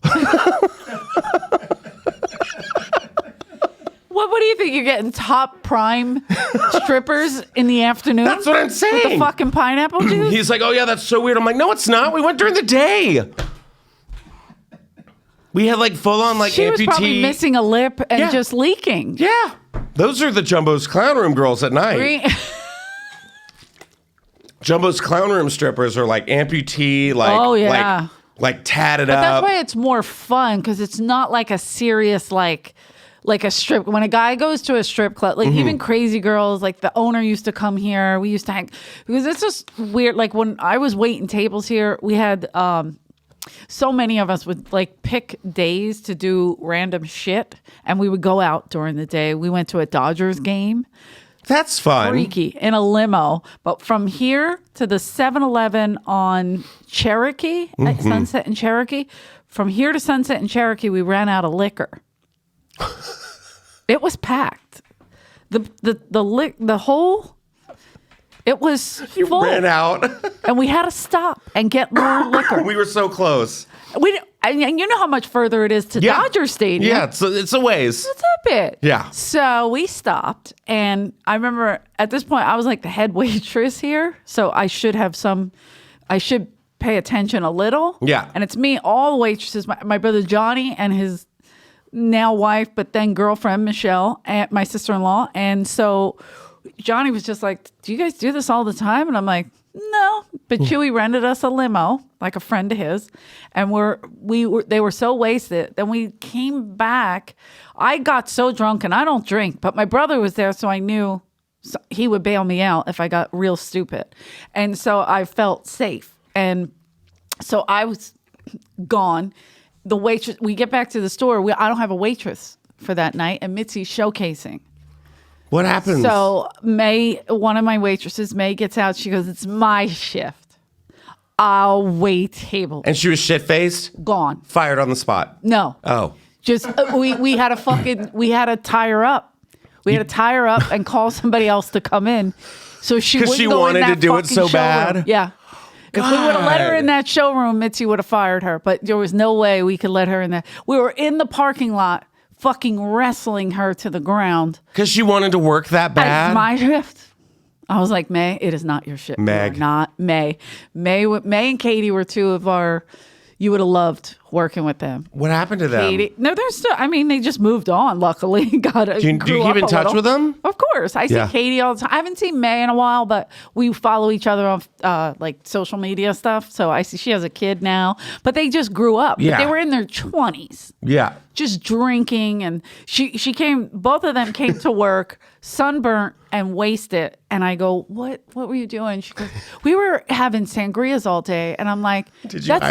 What do you think? You're getting top prime strippers in the afternoon? That's what I'm saying. With the fucking pineapple juice? He's like, oh yeah, that's so weird. I'm like, no, it's not. We went during the day. We had like full on like she amputee. was probably missing a lip and just leaking. Yeah. Those are the Jumbo's Clown Room girls at night. Jumbo's Clown Room strippers are like amputee, like tatted up. That's why it's more fun, because it's not like a serious like a strip. When a guy goes to a strip club, like even Crazy Girls, like the owner used to come here. We used to hang, because it's just weird. Like when I was waiting tables here, we had so many of us would like pick days to do random shit, and we would go out during the day. We went to a Dodgers game. That's fun. Freaky, in a limo. But from here to the 7-Eleven on Cherokee, at Sunset and Cherokee, from here to Sunset and Cherokee, we ran out of liquor. It was packed. The whole, it was full. You ran out. And we had to stop and get more liquor. We were so close. And you know how much further it is to Dodger Stadium. Yeah, it's a ways. It's a bit. Yeah. So we stopped, and I remember at this point I was like the head waitress here, so I should pay attention a little. Yeah. And it's me, all the waitresses, my brother Johnny and his now wife, but then girlfriend Michelle, and my sister-in-law. And so Johnny was just like, do you guys do this all the time? And I'm like, no. But Chewy rented us a limo, like a friend of his, and they were so wasted. Then we came back. I got so drunk, and I don't drink, but my brother was there, so I knew he would bail me out if I got real stupid. And so I felt safe. And so I was gone. The waitress, we get back to the store. I don't have a waitress for that night, and Mitzi's showcasing. What happens? So May, one of my waitresses, May, gets out. She goes, it's my shift. I'll wait tables. And she was shit-faced? Gone. Fired on the spot? No. Oh. Just, we had to tie her up. We had to tie her up and call somebody else to come in. So she wouldn't she go wanted in that to do it so showroom. bad? Yeah. If we would have let her in that showroom, Mitzi would have fired her. But there was no way we could let her in there. We were in the parking lot fucking wrestling her to the ground. Because she wanted to work that bad? It's my shift. I was like, May, it is not your shift. Meg. You are not May. May and Katie were two of our, you would have loved working with them. What happened to them? Katie, no, they're still, I mean, they just moved on, luckily. Do you keep in touch with them? Of course. I see Katie all the time. I haven't seen May in a while, but we follow each other on like social media stuff. So I see she has a kid now, but they just grew up. Yeah. But they were in their 20s. Yeah. Just drinking, and she came, both of them came to work sunburnt and wasted, and I go, what were you doing? She goes, we were having sangrias all day. And I'm like, that's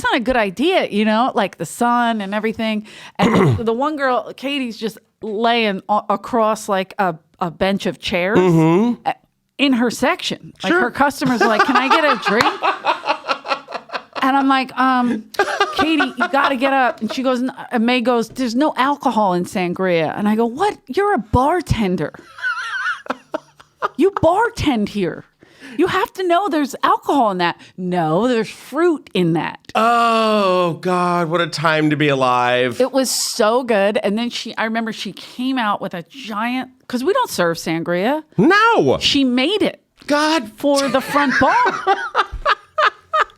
not a good idea, you know, like the sun and everything. And the one girl, Katie's just laying across like a bench of chairs in her section. Like her customers are like, can I get a drink? And I'm like, Katie, you got to get up. And she goes, and May goes, there's no alcohol in sangria. And I go, what? You're a bartender. You bartend here. You have to know there's alcohol in that. No, there's fruit in that. Oh, God, what a time to be alive. It was so good. And then I remember she came out with a giant, because we don't serve sangria. No. She made it. God. For the front bar.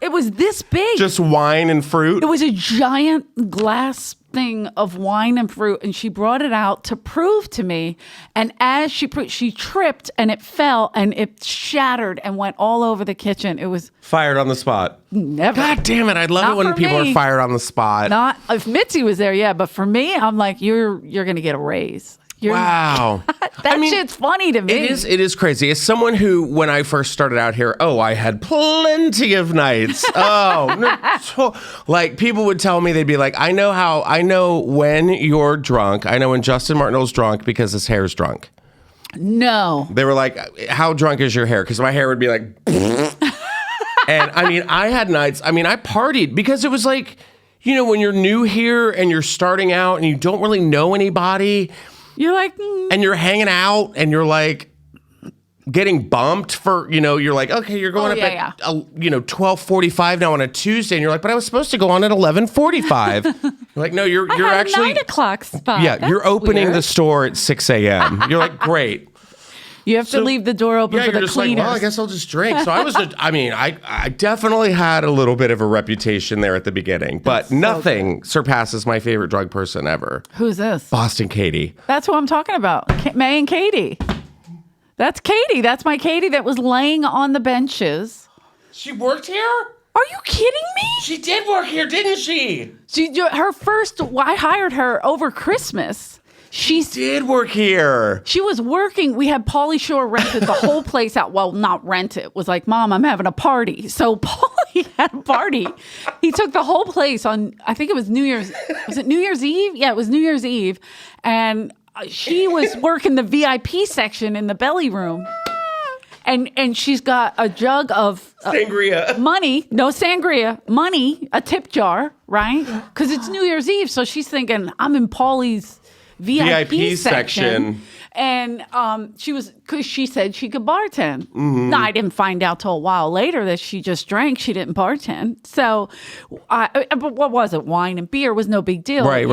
It was this big. Just wine and fruit? It was a giant glass thing of wine and fruit, and she brought it out to prove to me. And as she tripped, and it fell, and it shattered and went all over the kitchen. It was fired on the spot. Never. God damn it! I love it when people are fired on the spot. Not if Mitzi was there, yeah. But for me, I'm like, you're gonna get a raise. Wow. Shit's funny to me. It is crazy. As someone who, when I first started out here, I had plenty of nights. Like people would tell me, they'd be like, I know when you're drunk. I know when Justin Martindale's drunk because his hair's drunk. No. They were like, how drunk is your hair? Because my hair would be like, and I mean, I had nights, I partied because it was like, you know, when you're new here and you're starting out and you don't really know anybody. You're like, and you're hanging out and you're like, getting bumped for, you're like, okay, you're going at 12:45 now on a Tuesday, and you're like, but I was supposed to go on at 11:45. You're like, no, you're actually 9 o'clock spot. Yeah, you're opening weird. the store at 6 a.m. You're like, great. You have to leave the door open for the you're just cleaners. like, well, I guess I'll just drink. So I definitely had a little bit of a reputation there at the beginning, but nothing surpasses my favorite drug person ever. Who's this? Boston Katie. That's who I'm talking about. May and Katie. That's Katie. That's my Katie that was laying on the benches. She worked here? Are you kidding me? She did work here, didn't she? I hired her over Christmas. She did work here. She was working. We had Pauly Shore rented the whole place out. Well, not rent it. It was like, Mom, I'm having a party. So Pauly had a party. He took the whole place on, I think it was New Year's. Was it New Year's Eve? Yeah, it was New Year's Eve. And she was working the VIP section in the belly room. And she's got a jug of sangria. Money. No sangria. Money. A tip jar, right? Because it's New Year's Eve. So she's thinking, I'm in Pauly's VIP section. And because she said she could bartend. Mm-hmm. No, I didn't find out till a while later that she just drank. She didn't bartend. So, but what was it? Wine and beer was no big deal. Right.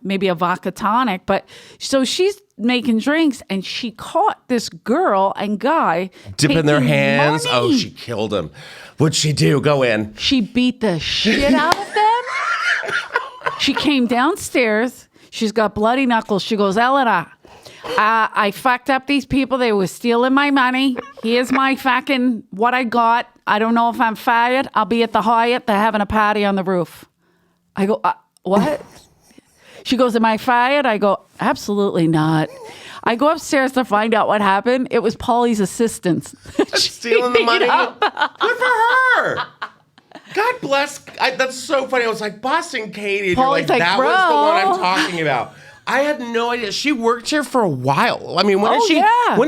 Maybe a vodka tonic. But so she's making drinks, and she caught this girl and guy dipping their hands. Money. Oh, she killed him. What'd she do? Go in. She beat the shit out of them. She came downstairs. She's got bloody knuckles. She goes, Eleanor, I fucked up these people. They were stealing my money. Here's my fucking what I got. I don't know if I'm fired. I'll be at the Hyatt. They're having a party on the roof. I go, what? She goes, am I fired? I go, absolutely not. I go upstairs to find out what happened. It was Pauly's assistants. Stealing the money? Good for her. God bless. That's so funny. I was like, Boston Katie. And you're like, that was the one I'm talking about. I had no idea. She worked here for a while. I mean, when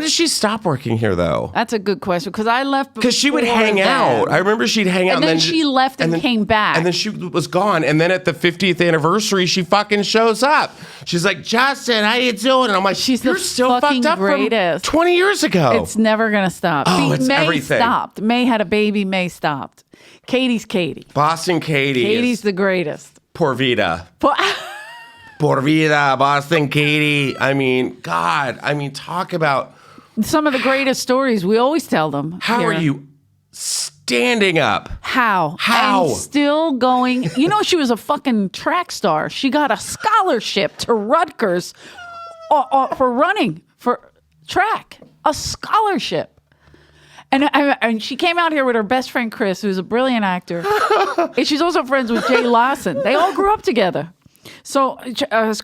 did she stop working here, though? That's a good question, because I left because she would hang out. I remember she'd hang out. And then she left and came back. And then she was gone. And then at the 50th anniversary, she fucking shows up. She's like, Justin, how you doing? And I'm like, you're still fucked up greatest. From 20 years ago. It's never going to stop. Oh, it's May everything. Stopped. May had a baby. May stopped. Katie's Katie. Boston Katie. Katie's the greatest. Por vida. Por vida, Boston Katie. I mean, God. I mean, talk about some of the greatest stories. We always tell them. How are you standing up? How? And still going. You know, she was a fucking track star. She got a scholarship to Rutgers for running, for track. A scholarship. And she came out here with her best friend, Chris, who's a brilliant actor. And she's also friends with Jay Lawson. They all grew up together. So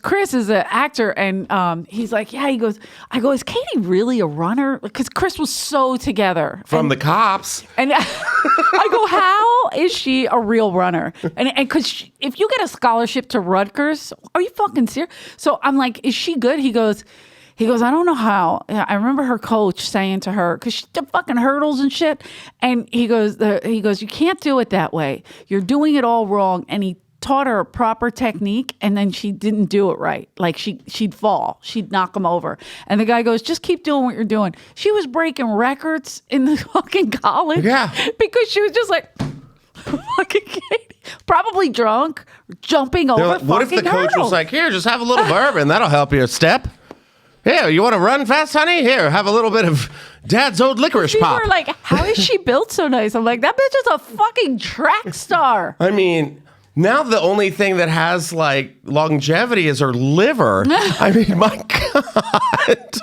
Chris is an actor, and he's like, yeah, he goes, I go, is Katie really a runner? Because Chris was so together. From the cops. And I go, how is she a real runner? And because if you get a scholarship to Rutgers, are you fucking serious? So I'm like, is she good? He goes, I don't know how. I remember her coach saying to her, because she did fucking hurdles and shit. And he goes, you can't do it that way. You're doing it all wrong. And he taught her a proper technique, and then she didn't do it right. Like she'd fall. She'd knock him over. And the guy goes, just keep doing what you're doing. She was breaking records in the fucking college. Yeah. Because she was just like, fucking Katie. Probably drunk, jumping over like, what if the coach was like, here, just have a little bourbon. That'll help you a step. Here, you want to run fast, honey? Here, have a little bit of Dad's old licorice pop. People were like, how is she built so nice? I'm like, that bitch is a fucking track star. I mean, now the only thing that has like longevity is her liver. I mean, my God.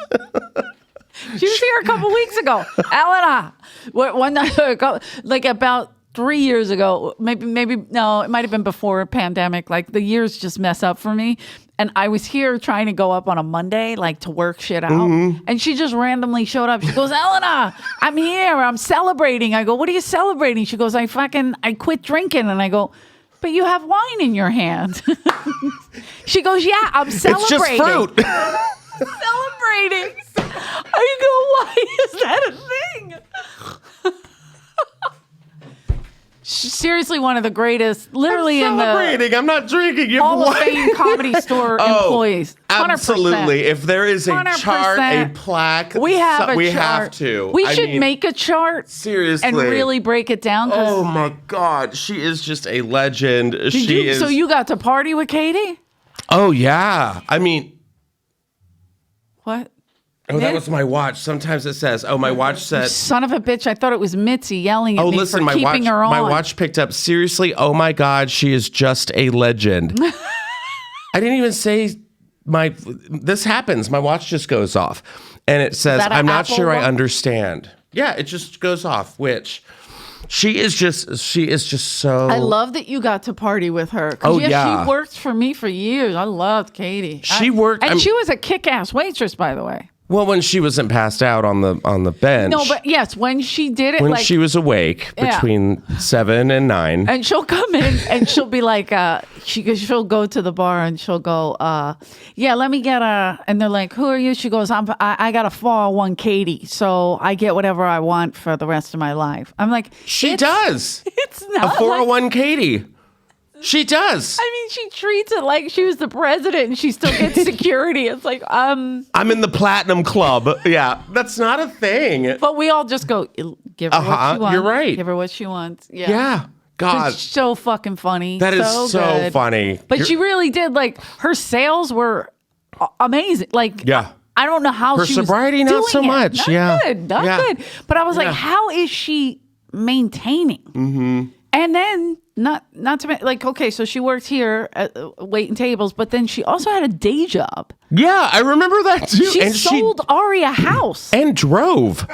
She was here a couple weeks ago. Eleanor. One night ago, like about 3 years ago, maybe no, it might have been before a pandemic. Like the years just mess up for me. And I was here trying to go up on a Monday, like to work shit out. Mm-hmm. And she just randomly showed up. She goes, Eleanor, I'm here. I'm celebrating. I go, what are you celebrating? She goes, I quit drinking. And I go, but you have wine in your hand. She goes, yeah, I'm celebrating. It's just fruit. Celebrating. I go, why is that a thing? Seriously, one of the greatest, literally I'm celebrating. I'm not drinking. You Hall of Fame Comedy Store employees. 100%. Absolutely. If there is a 100%. chart, a plaque, we have we chart. have to. We should make a chart. Seriously. And really break it down. Oh my God. She is just a legend. So you got to party with Katie? Oh, yeah. I mean. What? Oh, that was my watch. Sometimes it says, my watch said. Son of a bitch. I thought it was Mitzi yelling at me listen, for keeping her on. My watch picked up, seriously, oh my God, she is just a legend. I didn't even say this happens. My watch just goes off. And it says, I'm not sure I understand. Yeah, it just goes off, which she is just so. I love that you got to party with her. Oh, yeah. She worked for me for years. I loved Katie. She worked. And she was a kick-ass waitress, by the way. Well, when she wasn't passed out on the bench. No, but yes, when she did it. When she was awake between 7 and 9. And she'll come in and she'll be like, she'll go to the bar and she'll go, yeah, let me get and they're like, who are you? She goes, I got a 401 Katie, so I get whatever I want for the rest of my life. I'm like, she does. It's not a 401 Katie. She does. I mean, she treats it like she was the president and she still gets security. It's like, I'm in the platinum club. Yeah, that's not a thing. But we all just go, give her what she wants. You're right. Give her what she wants. Yeah. Yeah. God. It's so fucking funny. That is so funny. But she really did, like, her sales were amazing. Like, yeah. I don't know how her she sobriety, was doing not so much. Not yeah. good. Not good. But I was like, how is she maintaining? Mm-hmm. And then not to like, okay, so she worked here waiting tables, but then she also had a day job. Yeah, I remember that too. She sold Ari a house and drove.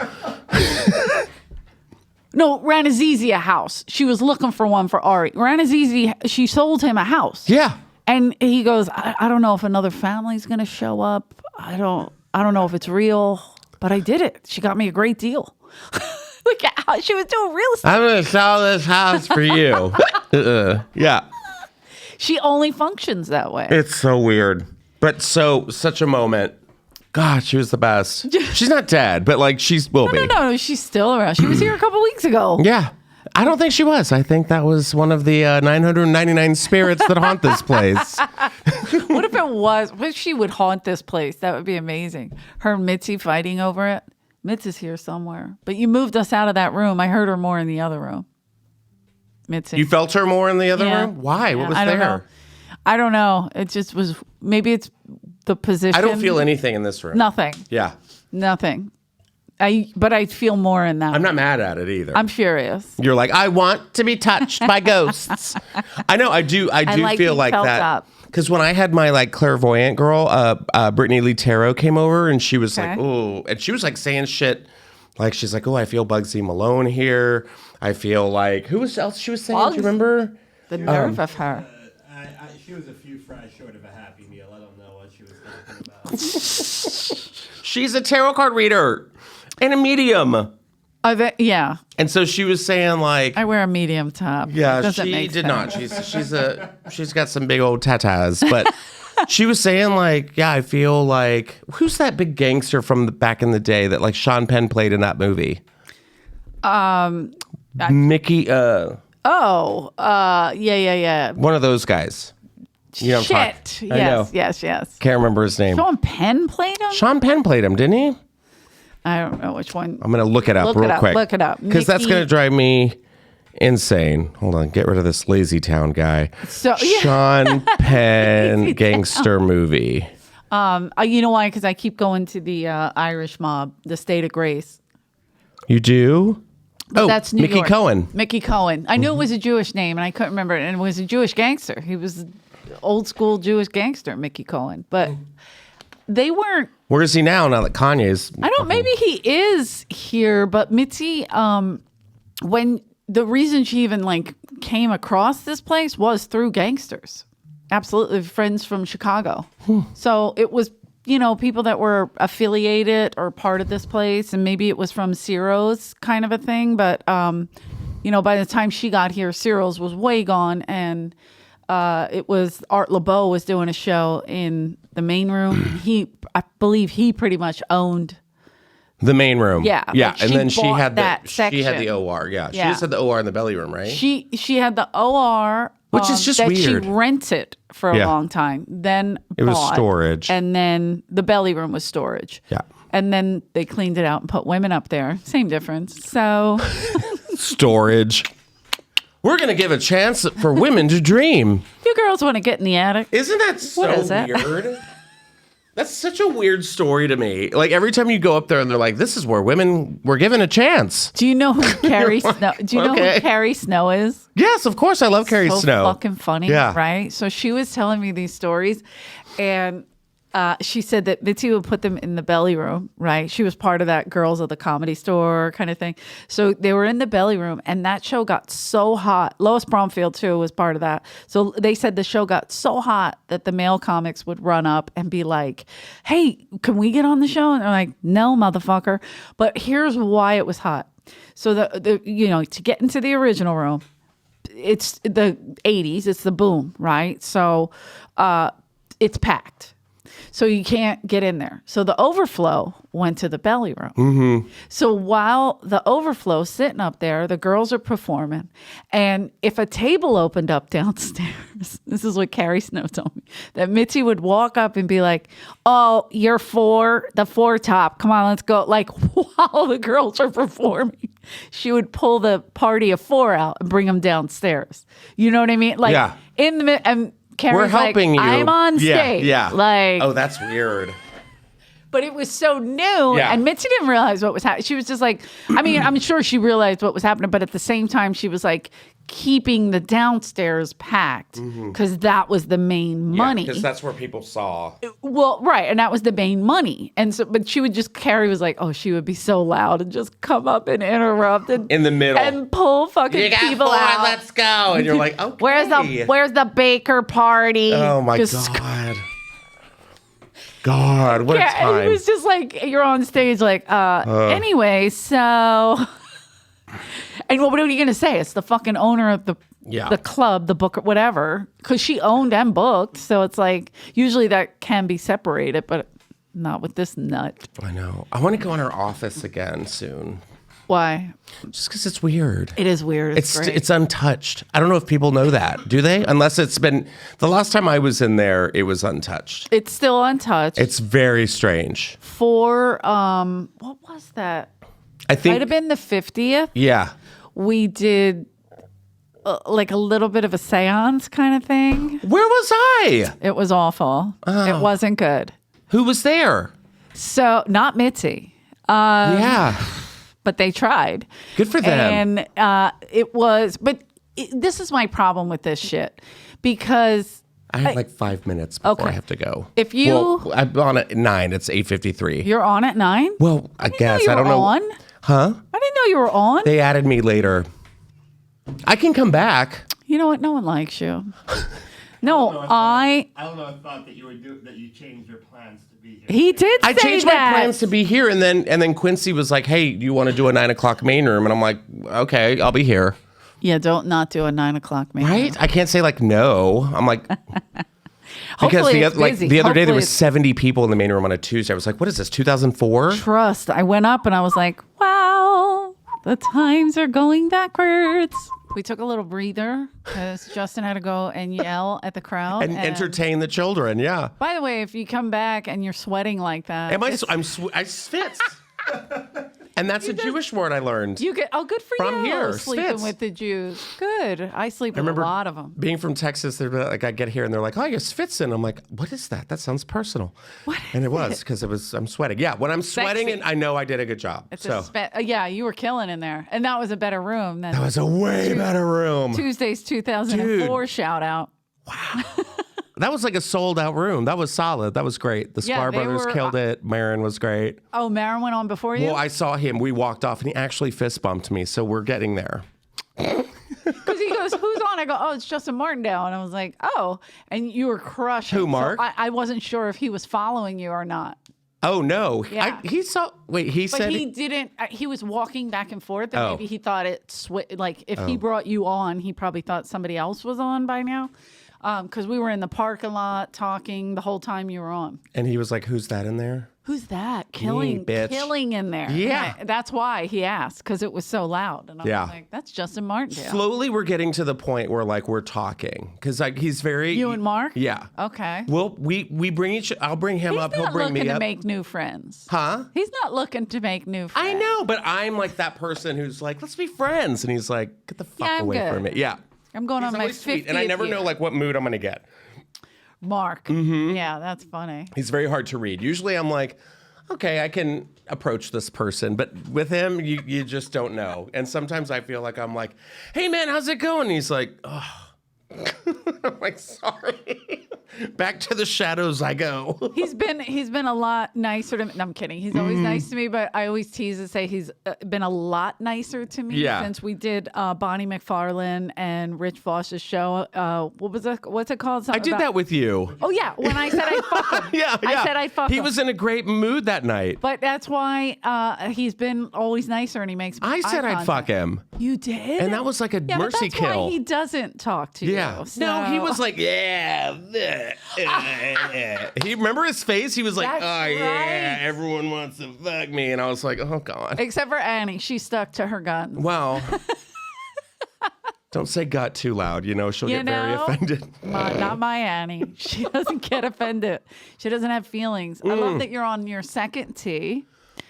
No, Ranazizi a house. She was looking for one for Ari. Ranazizi, she sold him a house. Yeah. And he goes, I don't know if another family's gonna show up. I don't know if it's real, but I did it. She got me a great deal. Look at how she was doing real estate. I'm going to sell this house for you. Yeah. She only functions that way. It's so weird. But such a moment. God, she was the best. She's not dead, but like will be. No, she's still around. She was here a couple weeks ago. Yeah. I don't think she was. I think that was one of the 999 spirits that haunt this place. What if it was? What if she would haunt this place? That would be amazing. Her and Mitzi fighting over it. Mitz is here somewhere. But you moved us out of that room. I heard her more in the other room. Mitzi. You felt her more in the other room? Why? Yeah. What was there? I don't know. It just was, maybe it's the position. I don't feel anything in this room. Nothing. Yeah. Nothing. But I feel more in that. I'm not mad at it either. I'm furious. You're like, I want to be touched by ghosts. I know. I do feel like that. Up. Because when I had my like clairvoyant girl, Brittany Lee Tarot came over and she was like, oh, and she was like saying shit. Like, she's like, oh, I feel Bugsy Malone here. I feel like, who else she was saying? Do you remember? The nerve of her. She was a few fries short of a Happy Meal. I don't know what she was talking about. She's a tarot card reader and a medium. Yeah. And so she was saying like, I wear a medium top. Yeah, she did not. She's got some big old tatas, but she was saying like, yeah, I feel like, who's that big gangster from back in the day that like Sean Penn played in that movie? Mickey. Yeah. One of those guys. You know Shit. Yes. Can't remember his name. Sean Penn played him? Sean Penn played him, didn't he? I don't know which one. I'm going to look it up real quick. Look it up. Because that's going to drive me insane. Hold on. Get rid of this Lazy Town guy. Sean Penn gangster movie. You know why? Because I keep going to the Irish mob, the State of Grace. You do? But that's New Mickey York. Cohen. Mickey Cohen. I knew it was a Jewish name, and I couldn't remember it. And it was a Jewish gangster. He was an old school Jewish gangster, Mickey Cohen. But they weren't. Where is he now that Kanye's? I don't. Maybe he is here, but Mitzi. When the reason she even like came across this place was through gangsters. Absolutely, friends from Chicago. So it was, people that were affiliated or part of this place, and maybe it was from Ciro's kind of a thing. But by the time she got here, Ciro's was way gone, and it was Art LeBeau was doing a show in the main room. I believe he pretty much owned The main room. Yeah. Yeah. But And she then she bought had that she had the section. OR. Yeah. She Yeah. just had the OR in the belly room, right? She had the OR, Which is just that weird. she rented for a Yeah. long time. Then It was bought, storage. and then the belly room was storage. Yeah. And then they cleaned it out and put women up there. Same difference. So Storage. We're going to give a chance for women to dream. you girls want to get in the attic? Isn't that so What is that? weird? That's such a weird story to me. Like every time you go up there and they're like, this is where women were given a chance. Do you know who Carrie Snow? Do you know Okay. who Carrie Snow is? Yes, of course. I love Carrie So Snow. fucking funny, Yeah. right? So she was telling me these stories, and she said that Mitzi would put them in the belly room, right? She was part of that Girls of the Comedy Store kind of thing. So they were in the belly room, and that show got so hot. Lois Bromfield, too, was part of that. So they said the show got so hot that the male comics would run up and be like, hey, can we get on the show? And they're like, no, motherfucker. But here's why it was hot. So the to get into the original room, it's the 80s, it's the boom, right? So it's packed. So you can't get in there. So the overflow went to the belly room. Mm-hmm. So while the overflow's sitting up there, the girls are performing. And if a table opened up downstairs, this is what Carrie Snow told me, that Mitzi would walk up and be like, oh, you're the four top. Come on, let's go. Like while the girls are performing, she would pull the party of four out and bring them downstairs. You know what I mean? Like Yeah. in the and Carrie's We're helping like, you. I'm on stage. Yeah. Like, Oh, that's weird. but it was so new, Yeah. and Mitzi didn't realize what was happening. She was just like, I mean, I'm sure she realized what was happening, but at the same time, she was like keeping the downstairs packed because that was the main money. Because that's where people saw. Well, right, and that was the main money, and so, but she would just Carrie was like, oh, she would be so loud and just come up and interrupt and In the middle. and pull fucking You got people four, out. let's go. And you're like, okay. Where's the Baker party? Oh, my Just God. God, what a Yeah, and time. he was just like, you're on stage, like, anyway, so. And what are you going to say? It's the fucking owner of the club, the book, whatever, because she owned and booked. So it's like, usually that can be separated, but not with this nut. I know. I want to go in her office again soon. Why? Just because it's weird. It is weird. It's untouched. I don't know if people know that. Do they? Unless it's been the last time I was in there, it was untouched. It's still untouched. It's very strange. For what was that? I think Might have been the 50th. Yeah. We did like a little bit of a seance kind of thing. Where was I? It was awful. It wasn't good. Who was there? So not Mitzi. Yeah. But they tried. Good for them. And it was, but this is my problem with this shit because I have like 5 minutes before Okay. I have to go. If you- well, I'm on at 9. It's 8:53. you're on at 9. Well, I guess you I don't were know. on. Huh? I didn't know you were on. They added me later. I can come back. You know what? No one likes you. No, I. Eleanor thought that you changed your plans to be here. He did. I say changed that. my plans to be here, and then Quincy was like, "Hey, do you want to do a 9 o'clock main room?" And I'm like, "Okay, I'll be here." Yeah, don't not do a 9 o'clock meeting. Right? I can't say like no. I'm like. Because Hopefully the, it's like busy. the other day there Hopefully was it's- 70 people in the main room on a Tuesday. I was like, "What is this? 2004?" Trust. I went up and I was like, wow, the times are going backwards. We took a little breather because Justin had to go and yell at the crowd And entertain the children. Yeah. By the way, if you come back and you're sweating like that, Am I? I svitz. And that's a Jewish word I learned. you get good for From you. here, sleeping Spitz. with the Jews. Good. I sleep with a lot of them. Being from Texas, they're like, I get here and they're like, "Oh, you're schwitzing." I'm like, "What is that? That sounds personal." What And it was because I'm sweating. Yeah, when I'm sweating, Sexy. and I know I did a good job. It's so yeah, you were killing in there, and that was a better room than that was a way better room. Tuesday's 2004 shout out. That was like a sold out room. That was solid. That was great. The Yeah, Sklar they brothers were- killed it. Marin was great. Oh, Marin went on before you? Well, I saw him. We walked off and he actually fist bumped me. So we're getting there. Because he goes, who's on? I go, oh, it's Justin Martindale. And I was like, oh. And you were crushing. Who, Mark? So I wasn't sure if he was following you or not. Oh, no. Yeah. He saw. Wait, he But said. he didn't. He was walking back and forth. And Oh. maybe he thought like if he brought you on, he probably thought somebody else was on by now. Because we were in the parking lot talking the whole time you were on. And he was like, "Who's that in there?" Who's that? Killing in there. Yeah. That's why he asked, because it was so loud. And I was like, that's Justin Martindale. Slowly, we're getting to the point where like we're talking because like he's very. You and Mark? Yeah. Okay. Well, we bring I'll bring him up. He'll bring me up. He's not looking to make new friends. Huh? He's not looking to make new friends. I know, but I'm like that person who's like, let's be friends, and he's like, get the fuck away from me. Yeah. I'm going on my 50th and I never know like what mood I'm gonna get. Mark. Mm-hmm. Yeah, that's funny. He's very hard to read. Usually, I'm like, okay, I can approach this person, but with him, you just don't know. And sometimes I feel like I'm like, hey man, how's it going? And he's like, oh. I'm like, sorry. Back to the shadows I go. He's been a lot nicer to me. No, I'm kidding. He's always nice to me, but I always tease and say he's been a lot nicer to me since we did Bonnie McFarlane and Rich Voss's show. What's it called? I did that with you. Oh yeah, when I said I'd fuck him. I said I'd fuck him. He was in a great mood that night. But that's why he's been always nicer, and he makes. I said I'd fuck him. You did, and that was like a mercy that's kill. Why he doesn't talk to you. Yeah. So. No, he was like, yeah. He remember his face? He was like, yeah, everyone wants to fuck me. And I was like, oh, God. Except for Annie. She stuck to her guns. Well, don't say gut too loud. You know, she'll get very offended. Not my Annie. She doesn't get offended. She doesn't have feelings. I love that you're on your second tee.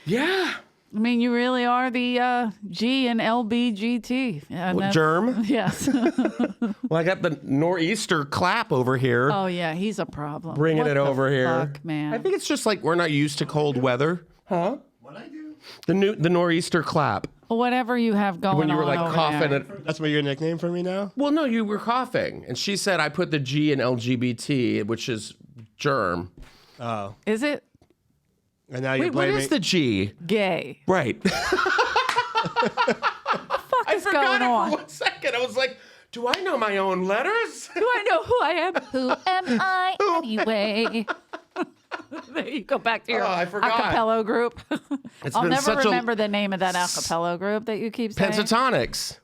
Yeah. I mean, you really are the G and LBGT. Germ? Yes. Well, I got the nor'easter clap over here. Oh, yeah. He's a problem. Bringing it over here. Fuck, man. I think it's just like we're not used to cold weather. Huh? What I do? The nor'easter clap. Whatever you have going on. When you were like coughing. That's what your nickname for me now? Well, no, you were coughing. And she said I put the G in LGBT, which is germ. Oh. Is it? And now Wait, you're blaming... what is the G? Gay. Right. Fuck is going on? For 1 second. I was like, do I know my own letters? Do I know who I am? Who am I anyway? There you go back to your acapella group. I'll never remember the name of that acapella group that you keep saying. Pentatonics.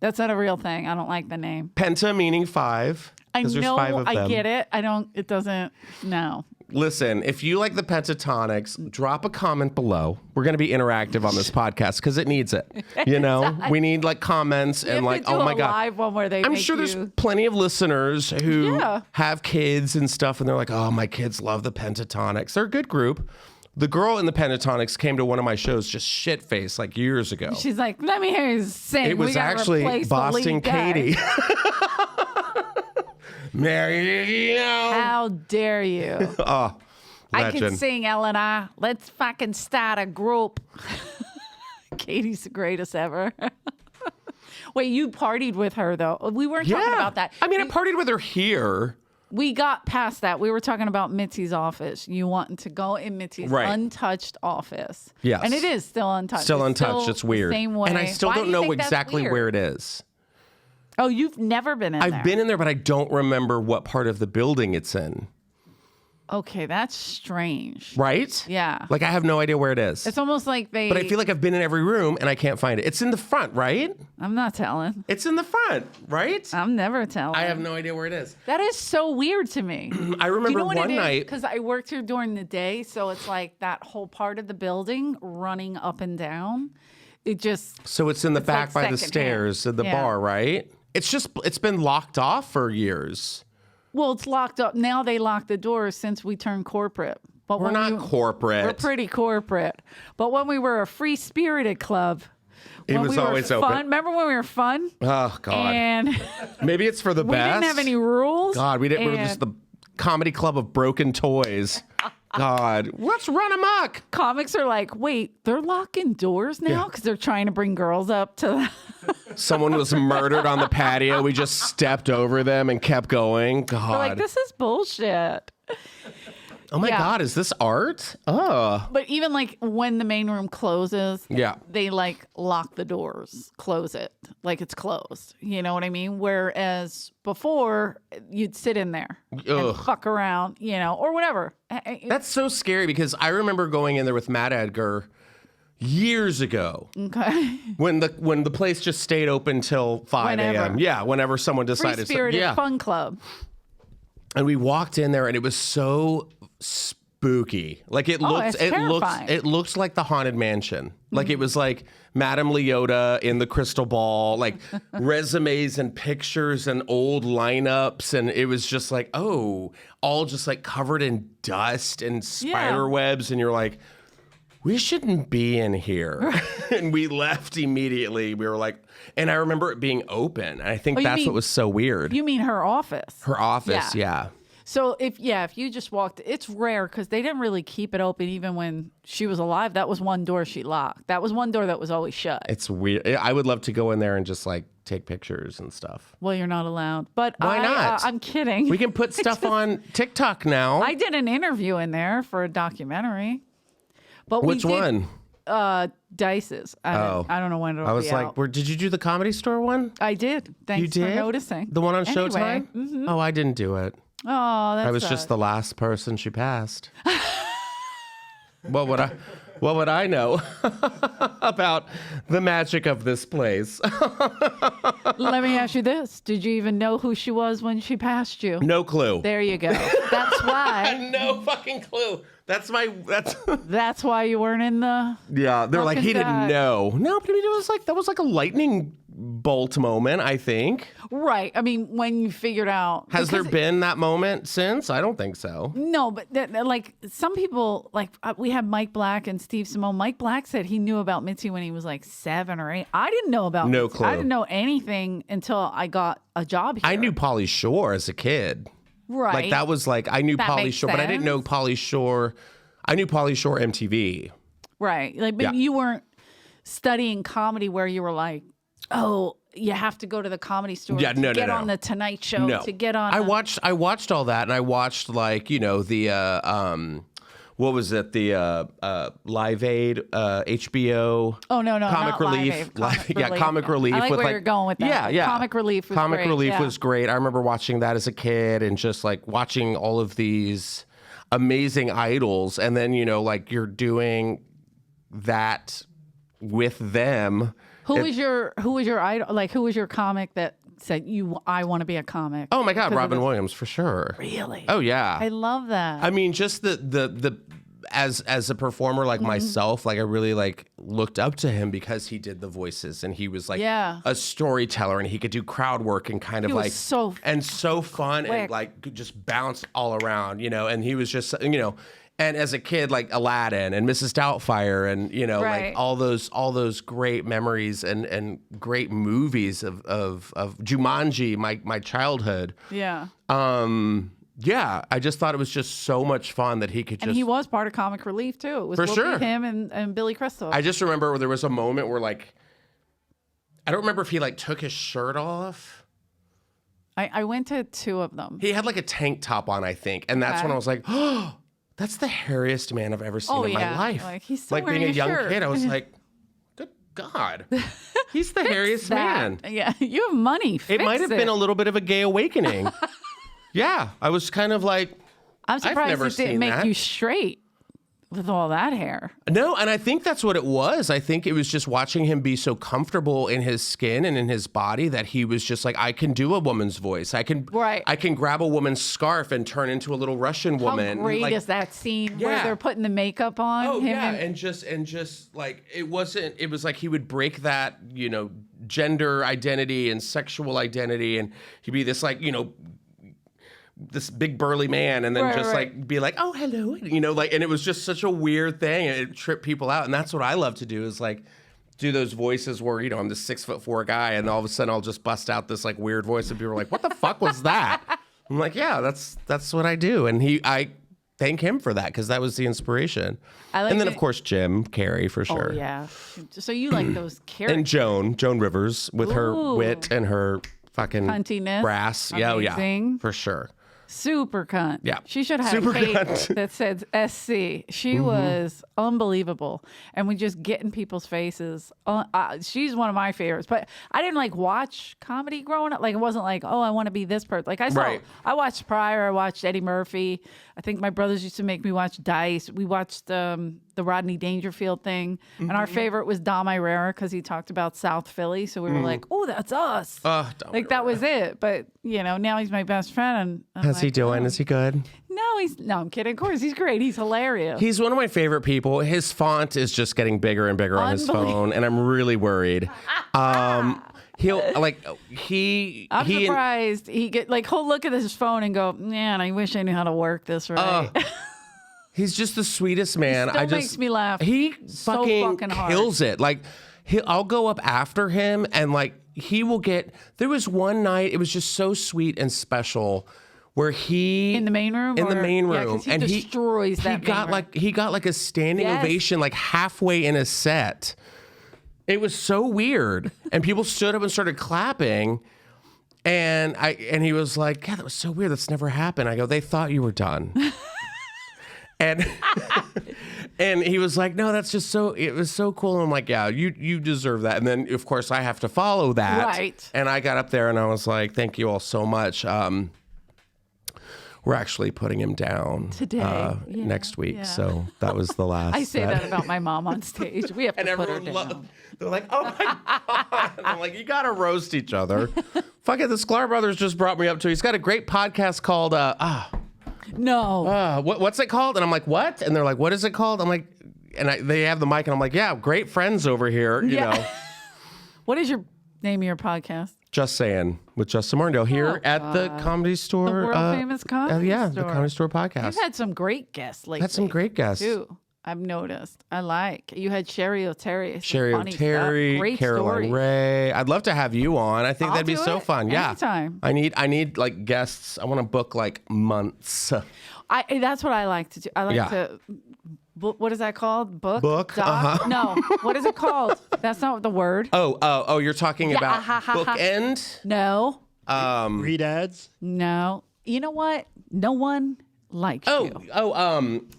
That's not a real thing. I don't like the name. Penta meaning 5. I know. I them. get it. It doesn't. No. Listen, if you like the Pentatonics, drop a comment below. We're going to be interactive on this podcast because it needs it. You know, we need like comments and like, oh my God. Live one where they I'm sure there's plenty of listeners who have kids and stuff, and they're like, oh, my kids love the Pentatonics. They're a good group. The girl in the Pentatonics came to one of my shows just shit-faced like years ago. She's like, let me hear you sing. It was actually Boston Katie. Mary, how dare you? Oh, legend. I can sing, Eleanor. Let's fucking start a group. Katie's the greatest ever. Wait, you partied with her, though. We weren't talking about that. I mean, I partied with her here. We got past that. We were talking about Mitzi's office. You wanting to go in Mitzi's untouched office. Yes. And it is still untouched. Still untouched. It's weird. Same way. And I still don't know exactly where it is. Oh, you've never been in there? I've been in there, but I don't remember what part of the building it's in. Okay, that's strange. Right? Yeah. Like, I have no idea where it is. It's almost like they... But I feel like I've been in every room, and I can't find it. It's in the front, right? I'm not telling. It's in the front, right? I'm never telling. I have no idea where it is. That is so weird to me. I remember one night... Because I worked here during the day, so it's like that whole part of the building running up and down. It just... So it's in the back by the stairs at the bar, right? It's been locked off for years. Well, it's locked up. Now they lock the doors since we turned corporate. But we're not corporate. We're pretty corporate. But when we were a free-spirited club, it was always open. Remember when we were fun? Oh, God. And maybe it's for the best. We didn't have any rules. God, we didn't. We were just the comedy club of broken toys. God, let's run amok. Comics are like, wait, they're locking doors now because they're trying to bring girls up to. Someone was murdered on the patio. We just stepped over them and kept going. God, we're like, this is bullshit. Oh my God, is this art? Oh. But even like when the main room closes, they like lock the doors, close it, like it's closed. You know what I mean? Whereas before, you'd sit in there and fuck around, you know, or whatever. That's so scary because I remember going in there with Matt Edgar years ago. Okay. When the place just stayed open till 5 a.m. Yeah, whenever someone decided. Free-spirited fun club. And we walked in there, and it was so spooky. Like it looked, it looked like the Haunted Mansion. Like it was like Madame Leota in the crystal ball, like resumes and pictures and old lineups, and it was just like, oh, all just like covered in dust and spider webs, and you're like, we shouldn't be in here. And we left immediately. We were like, and I remember it being open. And I think that's what was so weird. You mean her office? Her office, yeah. So if you just walked, it's rare because they didn't really keep it open even when she was alive. That was one door she locked. That was one door that was always shut. It's weird. I would love to go in there and just like take pictures and stuff. Well, you're not allowed. But why not? I'm kidding. We can put stuff on TikTok now. I did an interview in there for a documentary. But which one? Dice's. I don't know when it'll be out. I was like, did you do the Comedy Store one? I did. Thanks for noticing. The one on Showtime? Mm-hmm. Oh, I didn't do it. Oh, that's I was just the last person she passed. What would I know about the magic of this place? Let me ask you this. Did you even know who she was when she passed you? No clue. There you go. That's why. No fucking clue. That's why you weren't in the. Yeah, they're like, he didn't know. No, but I mean, that was like a lightning bolt moment, I think. Right. I mean, when you figured out. Has there been that moment since? I don't think so. No, but like some people, like we have Mike Black and Steve Simone. Mike Black said he knew about Mitzi when he was like 7 or 8. I didn't know about No Mitzi. clue. I didn't know anything until I got a job here. I knew Pauly Shore as a kid. Right. Like that was like, I knew Pauly Shore, but I didn't know sense. Pauly Shore. I knew Pauly Shore MTV. Right. Like, but you weren't studying comedy where you were like, oh, you have to go to the Comedy Store to get on the Tonight Show, to get on. I watched all that, and I watched like, the what was it? The Live Aid, HBO. Oh no, Comic not Relief. Live Aid. Comic Relief. I like with where you're going with that. Yeah. Comic Relief was Comic great. Relief was great. I remember watching that as a kid and just like watching all of these amazing idols, and then like you're doing that with them. Who was your idol? Like, who was your comic that said I want to be a comic? Oh my God, Robin Williams for sure. Really? Oh yeah. I love that. I mean, just the as a performer like myself, like I really like looked up to him because he did the voices and he was like a storyteller and he could do crowd work and kind of like so fun quick. and like could just bounce all around, and he was just and as a kid, like Aladdin and Mrs. Doubtfire and, like all those great memories and great movies of Jumanji, my childhood. Yeah. Yeah, I just thought it was just so much fun that he could just. And he was part of Comic Relief too. It was for sure him and Billy Crystal. I just remember there was a moment where like, I don't remember if he like took his shirt off. I went to 2 of them. He had like a tank top on, I think, and that's when I was like, oh. That's the hairiest man I've ever seen in my life. Like, he's still being a young shirt. kid, I was like, good God. He's the hairiest man. Yeah, you have money. It might have been a little bit of a gay awakening. Yeah, I was kind of like, I'm surprised never it didn't make you straight with all that hair. No, and I think that's what it was. I think it was just watching him be so comfortable in his skin and in his body that he was just like, I can do a woman's voice. I can grab a woman's scarf and turn into a little Russian woman. How great is that scene where they're putting the makeup on? Oh yeah, and just like it was like he would break that, gender identity and sexual identity, and he'd be this like, this big burly man, and then like be like, oh hello, and it was just such a weird thing, and it tripped people out. And that's what I love to do, is like do those voices where I'm this 6'4" guy, and all of a sudden I'll just bust out this like weird voice, and people are like, what the fuck was that? I'm like, yeah, that's what I do. And I thank him for that, because that was the inspiration. And then of course Jim Carrey for sure. Oh yeah. So you like those characters. And Joan Rivers with her wit and her fucking cuntiness. Brass. Amazing. Yeah, for sure. Super cunt. Yeah. She should have a cake that said SC. She was unbelievable. And we just get in people's faces. She's one of my favorites. But I didn't like watch comedy growing up. Like, it wasn't like, oh, I want to be this person. Like, I watched Pryor. I watched Eddie Murphy. I think my brothers used to make me watch Dice. We watched the the Rodney Dangerfield thing. And our favorite was Dom Irera because he talked about South Philly. So we were like, oh, that's us. Like that was it. But, you know, now he's my best friend. And How's he doing? Is he good? No, I'm kidding. Of course, he's great. He's hilarious. He's one of my favorite people. His font is just getting bigger and bigger on his phone, and I'm really worried. I'm surprised he'll look at his phone and go, man, I wish I knew how to work this right. He's just the sweetest man. Still makes me laugh. He so fucking hard. kills it. Like I'll go up after him, and like he will get. There was one night, it was just so sweet and special. Where he in the main room, and he destroys that. He got like a standing ovation like halfway in a set. It was so weird, and people stood up and started clapping, and he was like, "God, that was so weird. That's never happened." I go, "They thought you were done," and he was like, "No, that's just so. It was so cool." And I'm like, "Yeah, you deserve that." And then of course I have to follow that, right? And I got up there and I was like, "Thank you all so much." We're actually putting him down today, next week. So that was the last. I say that about my mom on stage. We have to put her down. They're like, oh my God. And I'm like, you got to roast each other. Fuck it. The Sklar brothers just brought me up to. He's got a great podcast called what's it called? And I'm like, what? And they're like, what is it called? I'm like, they have the mic and I'm like, yeah, great friends over here. You know. What is your name of your podcast? Just Saying with Justin Martindale here at the Comedy Store. The world famous Comedy Store. The Comedy Store podcast. You've had some great guests lately. Had some great guests. Too. I've noticed. I like. You had Sherry O'Terry. Sherry O'Terry, great Caroline story. Ray. I'd love to have you on. I think that'd be so fun. Anytime. Yeah. I need like guests. I want to book like months. That's what I like to do. I like to. What is that called? Book? No. What is it called? That's not the word. Oh, you're talking about bookend? No. Read ads? No. You know what? No one likes you.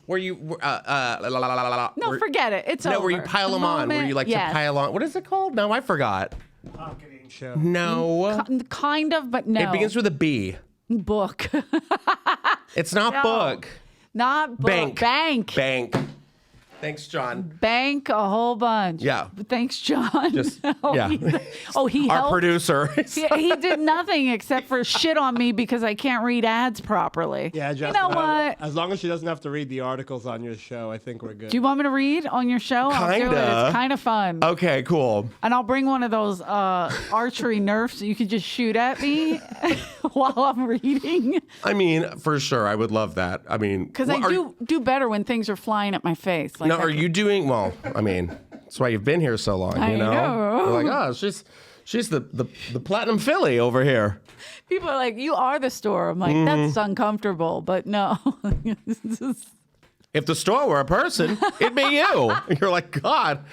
Where you No, forget it. It's over. No, where you pile them on. Where you like to pile on. What is it called? No, I forgot. Marketing show. No. Kind of, but no. It begins with a B. Book. It's not book. Not book. Bank. Thanks, John. Bank a whole bunch. Yeah. Thanks, John. Just he our helped. Producer. He did nothing except for shit on me because I can't read ads properly. Yeah, Justin, you know what? As long as she doesn't have to read the articles on your show, I think we're good. Do you want me to read on your show? I'll do it. It's kind of fun. Okay, cool. And I'll bring one of those archery nerfs so you can just shoot at me while I'm reading. I mean, for sure, I would love that. I mean, because I do better when things are flying at my face. Like, no, are you doing well? I mean, that's why you've been here so long. You know? You're like, oh, she's the platinum filly over here. People are like, you are the store. I'm like, that's uncomfortable, but no. If the store were a person, it'd be you. You're like, God.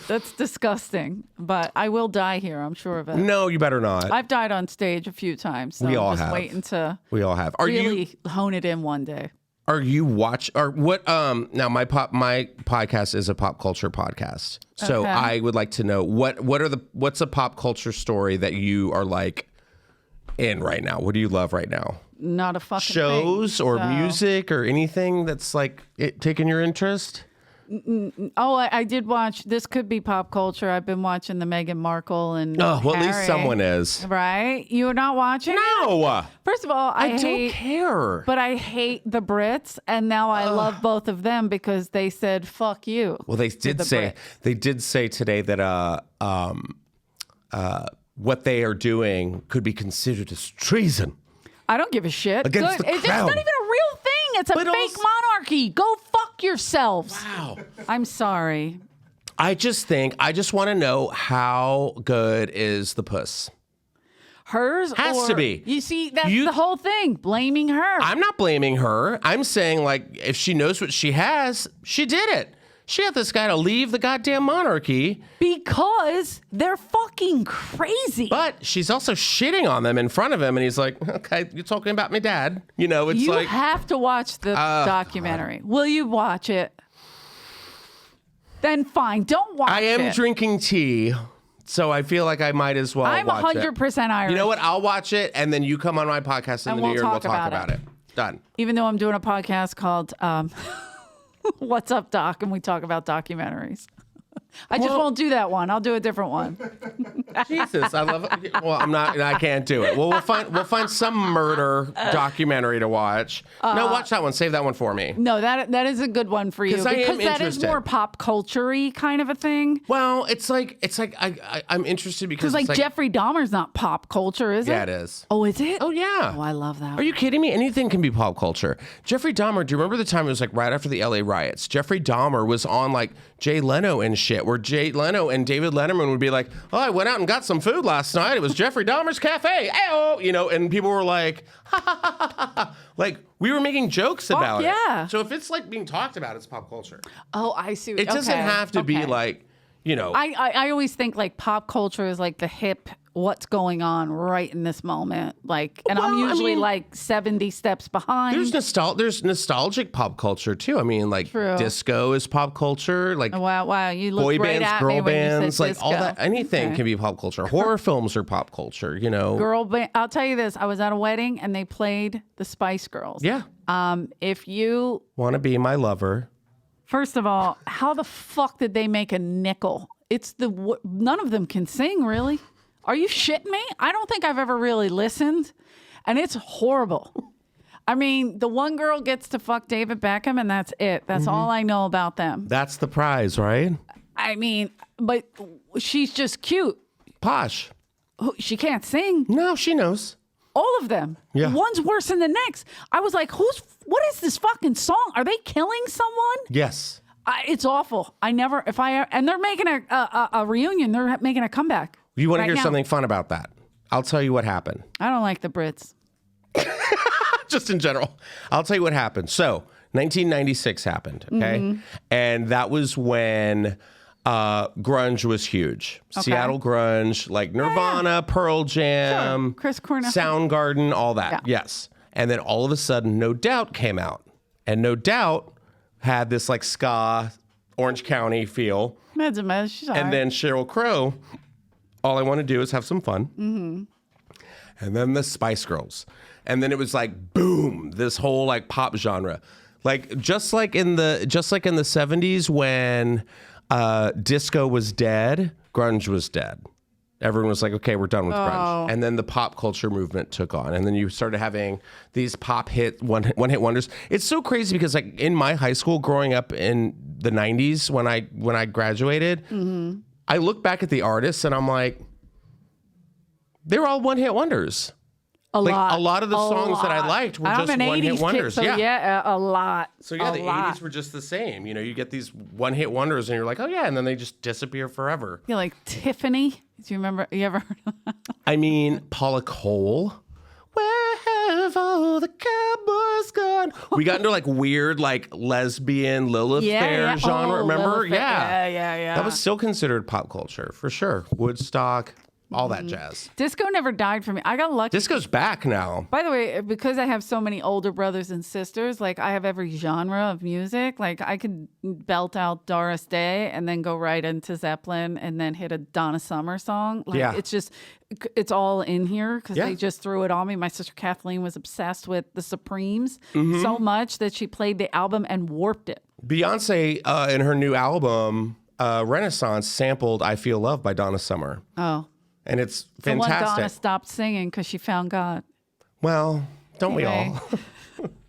That's disgusting. But I will die here, I'm sure of it. No, you better not. I've died on stage a few times. So we all I'm just have. waiting to really hone it in one day. Are you what now my podcast is a pop culture podcast. So I would like to know what's a pop culture story that you are like in right now? What do you love right now? Not a fucking shows thing, or music or anything that's like taking your interest? Oh, I did watch. This could be pop culture. I've been watching the Meghan Markle and well, Harry, at least someone is. Right? You're not watching? No. First of all, I don't care. But I hate the Brits, and now I love both of them because they said "fuck you." Well, they did say today that what they are doing could be considered as treason. I don't give a shit. Against the crown. It's not even a real thing. It's a fake monarchy. Go fuck yourselves. Wow. I'm sorry. I just want to know how good is the puss? Hers has to be. You see, that's the whole thing. Blaming her. I'm not blaming her. I'm saying, like, if she knows what she has, she did it. She had this guy to leave the goddamn monarchy. Because they're fucking crazy. But she's also shitting on them in front of him. And he's like, okay, you're talking about my dad. You know, it's you have to watch the documentary. Will you watch it? Then fine. Don't watch it. I am drinking tea. So I feel like I might as well watch it. I'm 100% Irish. You know what? I'll watch it. And then you come on my podcast in the new year and we'll talk about it. Done. Even though I'm doing a podcast called... What's Up, Doc, and we talk about documentaries. I just won't do that one. I'll do a different one. Jesus, I love it. Well, I can't do it. Well, we'll find some murder documentary to watch. No, watch that one. Save that one for me. No, that is a good one for you. Because that is more pop culture-y kind of a thing. Well, it's like I'm interested because like Jeffrey Dahmer's not pop culture, is it? Yeah, it is. Oh, is it? Oh, yeah. Oh, I love that. Are you kidding me? Anything can be pop culture. Jeffrey Dahmer, do you remember the time it was like right after the LA riots? Jeffrey Dahmer was on like Jay Leno and shit, where Jay Leno and David Letterman would be like, oh, I went out and got some food last night. It was Jeffrey Dahmer's Cafe. Ayo! And people were like, ha, ha, ha, ha, ha. Like, we were making jokes about it. Yeah. So if it's like being talked about, it's pop culture. Oh, I see. It doesn't have to be like, I always think like pop culture is like the hip, what's going on right in this moment. Like, and I'm usually like 70 steps behind. There's nostalgic pop culture too. I mean, like disco is pop culture. Like wow, you look boy great bands, at girl me when bands, you said like disco. all that. Anything can be pop culture. Horror films are pop culture. Girl band. I'll tell you this: I was at a wedding and they played the Spice Girls. Yeah. If you want to be my lover. First of all, how the fuck did they make a nickel? None of them can sing, really. Are you shitting me? I don't think I've ever really listened, and it's horrible. I mean, the one girl gets to fuck David Beckham, and that's it. That's all I know about them. That's the prize, right? I mean, but she's just cute. Posh. She can't sing. No, she knows. All of them. Yeah. One's worse than the next. I was like, what is this fucking song? Are they killing someone? Yes. It's awful. And they're making a reunion. They're making a comeback. You want to hear something fun about that? I'll tell you what happened. I don't like the Brits. Just in general. I'll tell you what happened. So 1996 happened. Okay. And that was when grunge was huge. Okay. Seattle grunge, like Nirvana, Pearl Jam, sure. Chris Cornell, Soundgarden, all that. Yeah. Yes. And then all of a sudden, No Doubt came out. And No Doubt had this like ska, Orange County feel. And then Sheryl Crow, All I Want to Do Is Have Some Fun. And then the Spice Girls. And then it was like, boom, this whole like pop genre. Like just like in the 70s when disco was dead, grunge was dead. Everyone was like, okay, we're done with grunge. And then the pop culture movement took on. And then you started having these pop one-hit wonders. It's so crazy because like in my high school growing up in the 90s when I graduated, I look back at the artists and I'm like, they're all one-hit wonders. A lot of the songs that I liked were just one-hit wonders. Kid, so yeah, a lot. So yeah, the 80s were just the same. You get these one-hit wonders and you're like, oh yeah, and then they just disappear forever. Yeah, like Tiffany. Do you remember? You ever heard of that? I mean, Paula Cole. Where have all the cowboys gone? We got into like weird, like lesbian Lilith Fair genre. Remember? Yeah. That was still considered pop culture for sure. Woodstock. All that jazz. Disco never died for me. I got lucky. Disco's back now. By the way, because I have so many older brothers and sisters, like I have every genre of music. Like I could belt out Doris Day and then go right into Zeppelin and then hit a Donna Summer song. Like it's all in here because they just threw it on me. My sister Kathleen was obsessed with the Supremes so much that she played the album and warped it. Beyonce in her new album, Renaissance, sampled I Feel Love by Donna Summer. Oh. And it's fantastic. So when Donna stopped singing because she found God. Well, don't we all?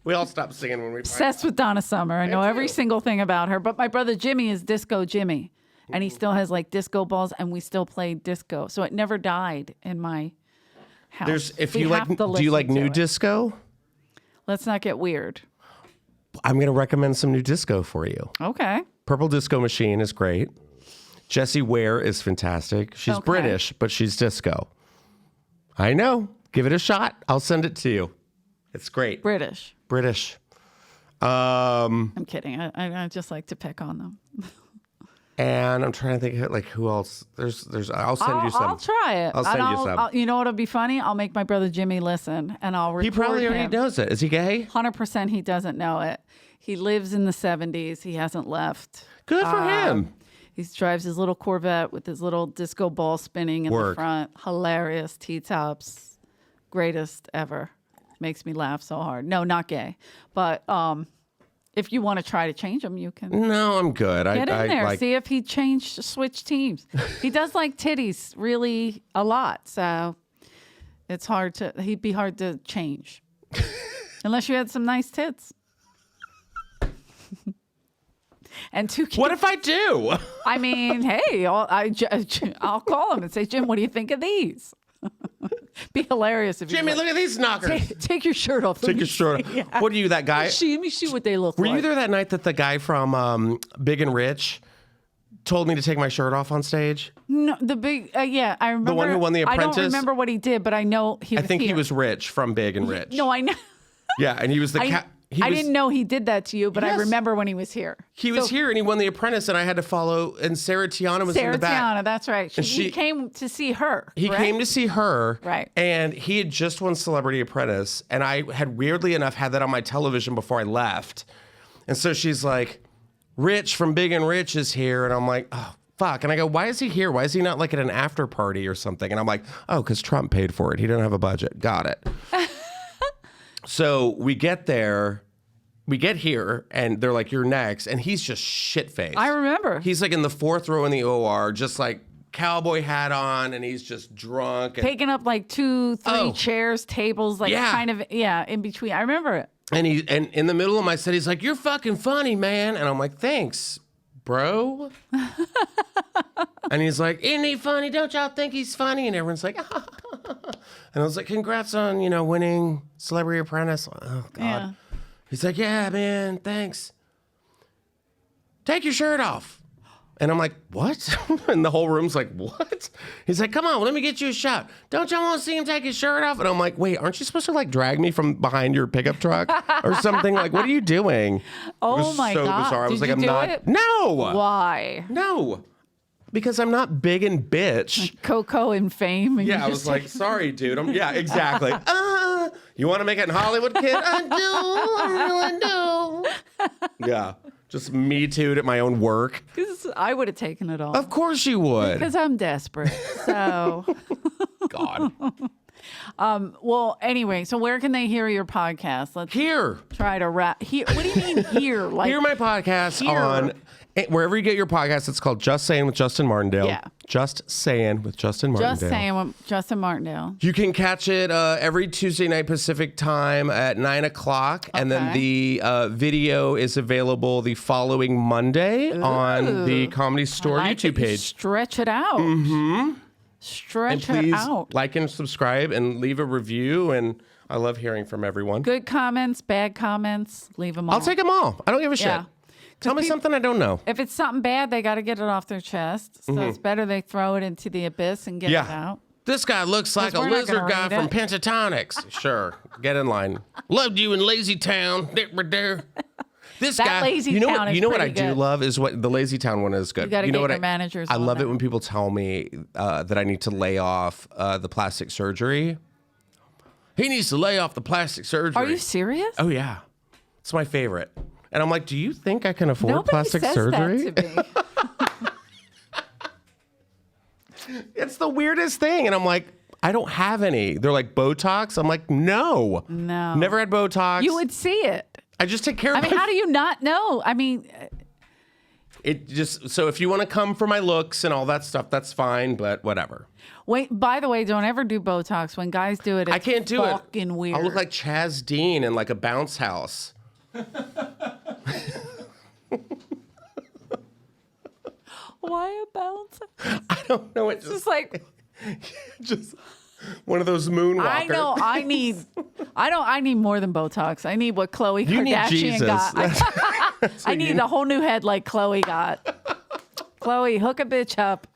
We all stop singing when we obsessed with Donna Summer. I know every single thing about her. But my brother Jimmy is Disco Jimmy. And he still has like disco balls and we still play disco. So it never died in my house. Do you like new disco? Let's not get weird. I'm going to recommend some new disco for you. Okay. Purple Disco Machine is great. Jessie Ware is fantastic. She's British, but she's disco. I know. Give it a shot. I'll send it to you. It's great. British. I'm kidding. I just like to pick on them. And I'm trying to think of like who else. I'll send you some. I'll try it. I'll send you some. You know what'll be funny? I'll make my brother Jimmy listen, and I'll record him. He probably already knows it. Is he gay? 100% he doesn't know it. He lives in the 70s. He hasn't left. Good for him. He drives his little Corvette with his little disco ball spinning in the front. Hilarious T-tops. Greatest ever. Makes me laugh so hard. No, not gay. But If you want to try to change him, you can. No, I'm good. Get in there. See if he switch teams. He does like titties really a lot, so it's he'd be hard to change. Unless you had some nice tits. And 2 kids. What if I do? I mean, hey, I'll call him and say, Jim, what do you think of these? Be hilarious if Jimmy, look at these knockers. Take your shirt off. Take your shirt off. Yeah. What are you, that guy? Let me see what they look like. like. Were you there that night that the guy from Big and Rich told me to take my shirt off on stage? No, I remember. The one who won The Apprentice? I don't remember what he did, but I know he was he was Rich from Big and Rich. No, I know. Yeah, and he was the I didn't know he did that to you, but I remember when he was here. He was here and he won The Apprentice, and I had to follow. And Sarah Tiana was in the back. Sarah Tiana, that's right. He came to see her. He came to see her. Right. And he had just won Celebrity Apprentice, and I had weirdly enough had that on my television before I left. And so she's like, Rich from Big and Rich is here, and I'm like, oh. Fuck. And I go, why is he here? Why is he not like at an after party or something? And I'm like, oh, because Trump paid for it. He didn't have a budget. Got it. So we get here, and they're like, you're next. And he's just shit-faced. I remember. He's like in the 4th row in the OR, just like cowboy hat on, and he's just drunk. And, taking up like 2-3 chairs, tables, like kind of, in between. I remember it. And in the middle of my set, he's like, you're fucking funny, man. And I'm like, thanks, bro. And he's like, isn't he funny? Don't y'all think he's funny? And everyone's like, and I was like, congrats on, winning Celebrity Apprentice. Oh, God. Yeah. He's like, yeah, man, thanks. Take your shirt off. And I'm like, what? And the whole room's like, what? He's like, come on, let me get you a shot. Don't y'all want to see him take his shirt off? And I'm like, wait, aren't you supposed to like drag me from behind your pickup truck or something? Like, what are you doing? Oh my God. Bizarre. I was Did like, you I'm not. it? No. Why? No. Because I'm not big and bitch. Coco and fame. And I was like, sorry, dude. Exactly. You want to make it in Hollywood, kid? I do. Yeah. Just me too'd at my own work. Because I would have taken it off. Of course you would. Because I'm desperate. So. God. Well, anyway, so where can they hear your podcast? Let's try to wrap. Here, what do you mean here? Like hear my podcast on wherever you get your podcast. It's called Just Saying with Justin Martindale. Yeah. Just Saying with Justin Martindale. Just Saying with Justin Martindale. You can catch it every Tuesday night Pacific time at 9:00, and then the video is available the following Monday on the Comedy Store YouTube page. Stretch it out. Mm-hmm. Stretch and please it out. Like and subscribe and leave a review. And I love hearing from everyone. Good comments, bad comments, leave them all. I'll take them all. I don't give a shit. Yeah. Tell me something I don't know. If it's something bad, they got to get it off their chest. So it's better they throw it into the abyss and get it out. This guy looks like a lizard guy from Pentatonics. Sure. Get in line. Loved you in Lazy Town. This that guy, Lazy Town is what I good. do love is what the Lazy Town one is good. You got to get your managers. I love it when people tell me that I need to lay off the plastic surgery. He needs to lay off the plastic surgery. Are you serious? Oh yeah, it's my favorite. And I'm like, do you think I can afford Nobody plastic says surgery? That to me. It's the weirdest thing. And I'm like, I don't have any. They're like, Botox? I'm like, no. Never had Botox. You would see it. I just take care of it. I mean, how do you not know? I mean, it just, so if you want to come for my looks and all that stuff, that's fine, but whatever. Wait, by the way, don't ever do Botox. When guys do it, it's I can't do fucking it. weird. I'll look like Chaz Dean in like a bounce house. Why a bounce? I don't know. It's just like just one of those moonwalkers. I know. I need more than Botox. I need what Khloe Kardashian got. I need a whole new head like Khloe got. Khloe, hook a bitch up.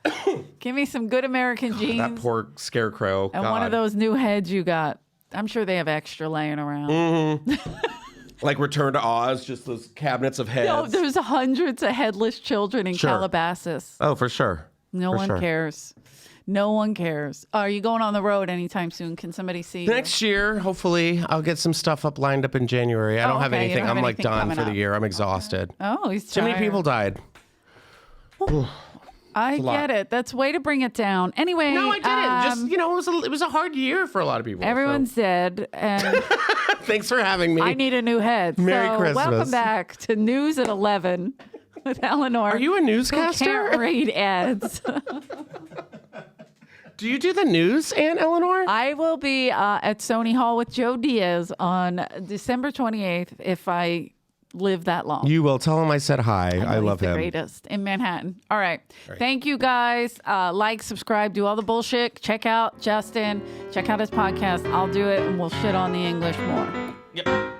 Give me some good American jeans. That poor scarecrow. And one of those new heads you got. I'm sure they have extra laying around. Mm-hmm. Like Return to Oz, just those cabinets of heads. No, there's hundreds of headless children in Calabasas. Oh, for sure. No one cares. No one cares. Are you going on the road anytime soon? Can somebody see you? Next year, hopefully. I'll get some stuff lined up in January. I don't have anything. I'm like done for the year. I'm exhausted. Oh, he's tired. Too many people died. I get it. That's way to bring it down. Anyway. No, I didn't. Just, it was a hard year for a lot of people. Everyone's dead. And thanks for having me. I need a new head. Merry Christmas. Welcome back to News at 11 with Eleanor. Are you a newscaster? Who can't read ads. Do you do the news, Aunt Eleanor? I will be at Sony Hall with Joe Diaz on December 28th if I live that long. You will. Tell him I said hi. I love him. The greatest in Manhattan. All right. Thank you, guys. Like, subscribe, do all the bullshit. Check out Justin. Check out his podcast. I'll do it, and we'll shit on the English more. Yep.